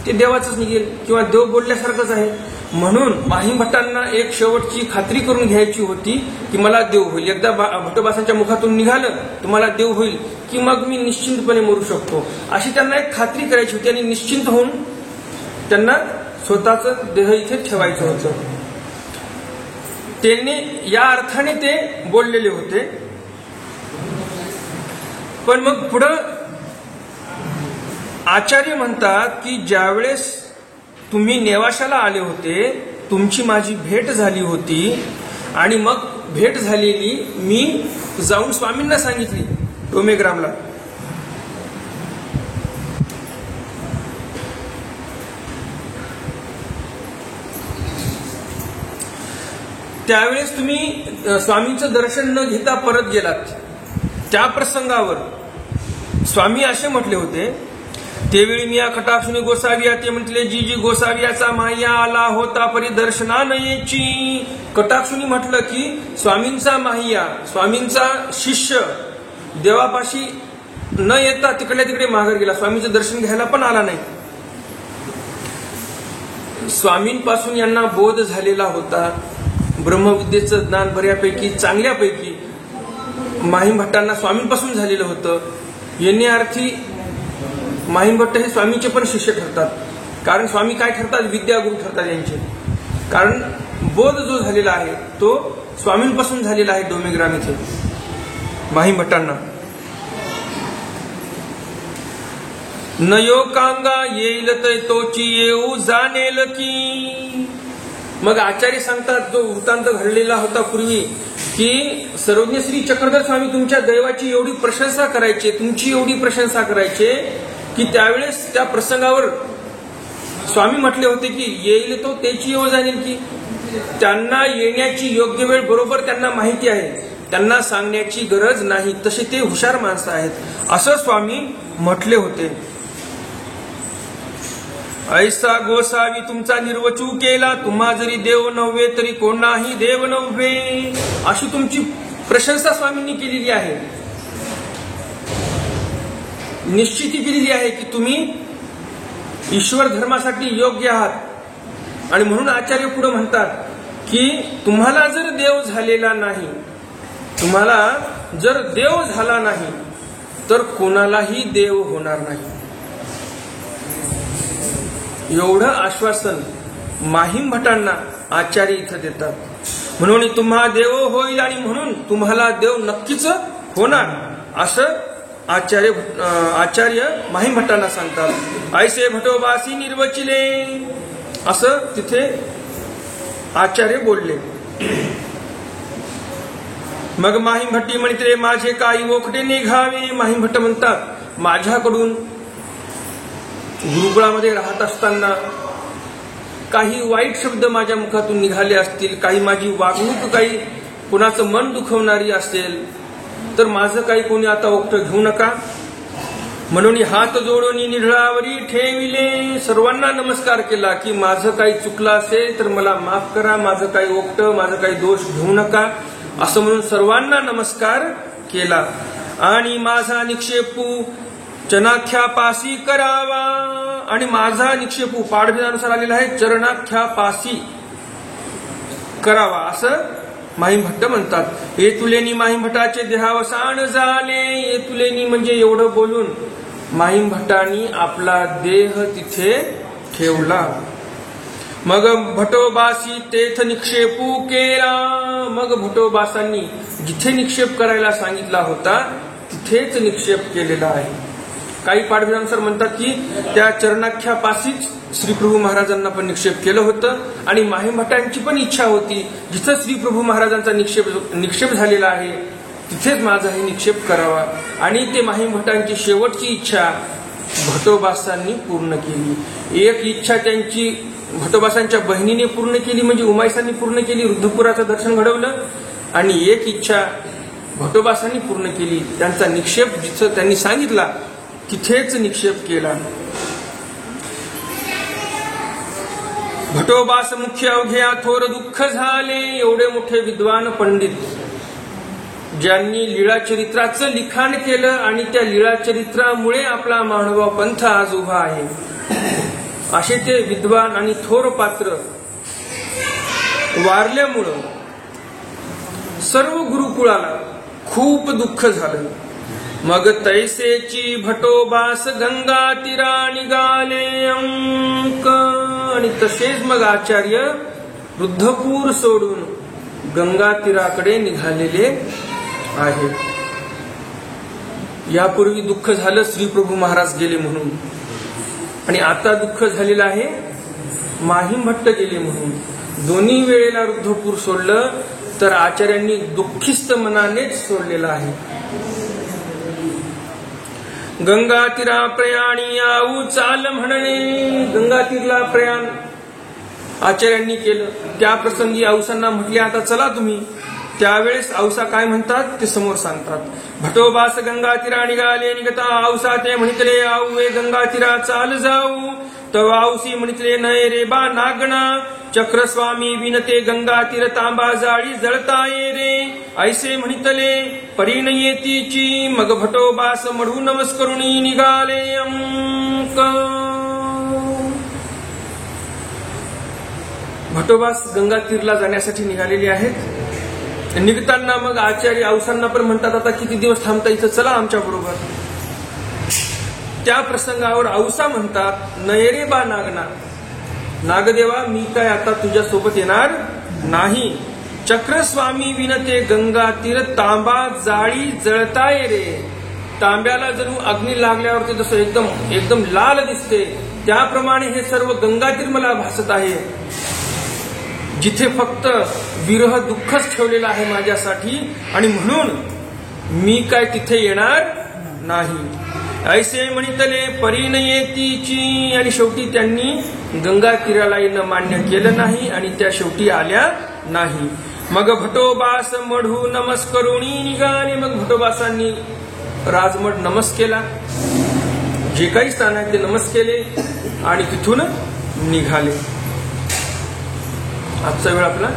ते देवाचंच निघेल किंवा देव बोलल्यासारखंच आहे. म्हणून माहिमभट्टांना एक शेवटची खात्री करून घ्यायची होती की मला देव होईल. एकदा भट्टोबासांच्या मुखातून निघालं तुम्हाला देव होईल की मग मी निश्चिंतपणे मरू शकतो, अशी त्यांना एक खात्री करायची होती. आणि निश्चिंत होऊन त्यांना स्वतःचं देह इथे ठेवायचं होतं. त्यांनी या अर्थाने ते बोललेले होते. पण मग पुढं आचार्य म्हणतात की ज्यावेळेस तुम्ही नेवाशाला आले होते तुमची माझी भेट झाली होती आणि मग भेट झालेली मी जाऊन स्वामींना सांगितली डोमेग्रामला. त्यावेळेस तुम्ही स्वामींचं दर्शन न घेता परत गेलात. त्या प्रसंगावर स्वामी असे म्हटले होते त्यावेळी मी या कटाक्षुनी गोसाविया ते म्हटले जी जी गोसावियाचा माया आला होता परिदर्शना नयेची. कटाक्षुनी म्हटलं की स्वामींचा माहिया स्वामींचा शिष्य देवापाशी न येता तिकडल्या तिकडे माघार गेला, स्वामींचं दर्शन घ्यायला पण आला नाही. स्वामींपासून यांना बोध झालेला होता, ब्रह्मविद्येचं ज्ञान बऱ्यापैकी चांगल्यापैकी माहिमभट्टांना स्वामींपासून झालेलं होतं. येण्याअर्थी माहिमभट्ट हे स्वामींचे पण शिष्य ठरतात. कारण स्वामी काय ठरतात, विद्यागुरु ठरतात यांचे. कारण बोध जो झालेला आहे तो स्वामींपासून झालेला आहे डोमेग्राम इथे माहिमभट्टांना. नयो कांगा येईल तोची येऊ जाणेल की. मग आचार्य सांगतात जो वृत्तांत घडलेला होता पूर्वी की सर्वज्ञ श्री चक्रधर स्वामी तुमच्या दैवाची एवढी प्रशंसा करायचे, तुमची एवढी प्रशंसा करायचे की त्यावेळेस त्या प्रसंगावर स्वामी म्हटले होते की येईल तो त्याची येव जाणील की त्यांना येण्याची योग्य वेळ बरोबर त्यांना माहिती आहे, त्यांना सांगण्याची गरज नाही, तसे ते हुशार माणसं आहेत असं स्वामी म्हटले होते. ऐसा गोसावी तुमचा निर्वचू केला, तुम्हा जरी देव नव्हे तरी कोणाही देव नव्हे, अशी तुमची प्रशंसा स्वामींनी केलेली आहे, निश्चिती केलेली आहे की तुम्ही ईश्वर धर्मासाठी योग्य आहात. आणि म्हणून आचार्य पुढे म्हणतात की तुम्हाला जर देव झालेला नाही, तुम्हाला जर देव झाला नाही तर कोणालाही देव होणार नाही. एवढं आश्वासन माहीम भटांना आचार्य इथं देतात. म्हणून तुम्हा देव होईल आणि म्हणून तुम्हाला देव नक्कीच होणार असं आचार्य माहीम भट्टांना सांगतात. ऐसे भटोबासी निर्वचिले असं तिथे आचार्य बोलले. मग माहीम भट्टी म्हणते माझे काही ओखटे निघावे. माहीम भट्ट म्हणतात माझ्याकडून गुरुकुळामध्ये राहत असताना काही वाईट शब्द माझ्या मुखातून निघाले असतील, काही माझी वागणूक काही कुणाचं मन दुखवणारी असेल तर माझं काही कोणी आता ओक्ट घेऊ नका. म्हणून हात जोडून निढळावरी ठेविले, सर्वांना नमस्कार केला की माझं काही चुकलं असेल तर मला माफ करा, माझं काही ओक्ट, माझं काही दोष घेऊ नका असं म्हणून सर्वांना नमस्कार केला. आणि माझा निक्षेपू चरणाख्यापासी करावा, आणि माझा निक्षेपू पाठभेदानुसार आलेला आहे चरणाख्यापासी करावा असं माहीम भट्ट म्हणतात. येतुलेनी माहीम भट्टाचे देहावसान झाले. येतुलेनी म्हणजे एवढं बोलून माहीम भट्टांनी आपला देह तिथे ठेवला. मग भटोबासी तेथ निक्षेपू केला. मग भटोबासांनी जिथे निक्षेप करायला सांगितला होता तिथेच निक्षेप केलेला आहे. काही पाठभेदानुसार म्हणतात की त्या चरणाख्यापासीच श्री प्रभू महाराजांना पण निक्षेप केलं होतं आणि माहीम भट्टांची पण इच्छा होती जिथं श्री प्रभू महाराजांचा निक्षेप झालेला आहे तिथेच माझाही निक्षेप करावा. आणि ते माहीम भट्टांची शेवटची इच्छा भटोबासांनी पूर्ण केली. एक इच्छा त्यांची भटोबासांच्या बहिणीने पूर्ण केली म्हणजे उमाईसांनी पूर्ण केली, रुद्धपुराचं दर्शन घडवलं. आणि एक इच्छा भटोबासांनी पूर्ण केली, त्यांचा निक्षेप जिथं त्यांनी सांगितला तिथेच निक्षेप केला. भटोबास मुख्य अवघ्या थोर दुःख झाले. एवढे मोठे विद्वान पंडित ज्यांनी लीळाचरित्राचं लिखाण केलं आणि त्या लीळाचरित्रामुळे आपला महानुभाव पंथ आज उभा आहे, असे ते विद्वान आणि थोर पात्र वारल्यामुळं सर्व गुरुकुळाला खूप दुःख झालं. मग तैसेची भटोबास गंगा तीरा निघाले अंक. आणि तसेच मग आचार्य रुद्धपूर सोडून गंगा तीराकडे निघालेले आहेत. यापूर्वी दुःख झालं श्री प्रभू महाराज गेले म्हणून, आणि आता दुःख झालेलं आहे माहीम भट्ट गेले म्हणून. दोन्ही वेळेला रुद्धपूर सोडलं तर आचार्यांनी दुःखिस्त मनानेच सोडलेलं आहे. गंगा तीरा प्रयाणी आऊ चाल म्हणणे. गंगा तीरला प्रयाण आचार्यांनी केलं. त्या प्रसंगी औसांना म्हटले आता चला तुम्ही. त्यावेळेस औसा काय म्हणतात ते समोर सांगतात. भटोबास गंगा तीरा निघाले निघता औसा ते म्हणितले आऊ गंगा तीरा चाल जाऊ. तव औसी म्हणितले नये रे बा नागणा. चक्रस्वामी विनते गंगा तीर तांबा जाळी जळताये रे. ऐसे म्हणितले परी येतीची. मग भटोबास मढू नमस्करुणी निघाले अंक. भटोबास गंगा तीरला जाण्यासाठी निघालेले आहेत. निघताना मग आचार्य औसांना पण म्हणतात आता किती दिवस थांबता, इथं चला आमच्या बरोबर. त्या प्रसंगावर औसा म्हणतात नयरे बा नागना. नागदेवा मी काय आता तुझ्या सोबत येणार नाही. चक्रस्वामी विनते गंगा तीर तांबा जाळी जळताय रे. तांब्याला जणू अग्नी लागल्यावरती जसं एकदम लाल दिसते त्याप्रमाणे हे सर्व गंगातीर मला भासत आहे, जिथे फक्त विरह दुःखच ठेवलेलं आहे माझ्यासाठी, आणि म्हणून मी काय तिथे येणार नाही. ऐसे म्हणितले परी न येतीची, आणि शेवटी त्यांनी गंगा तीराला येणं मान्य केलं नाही आणि त्या शेवटी आल्या नाही. मग भटोबास मढू नमस्करुणी निघाले. मग भटोबासांनी राजमठ नमस केला, जे काही स्थान आहे ते नमस केले आणि तिथून निघाले. आजचा वेळ आपला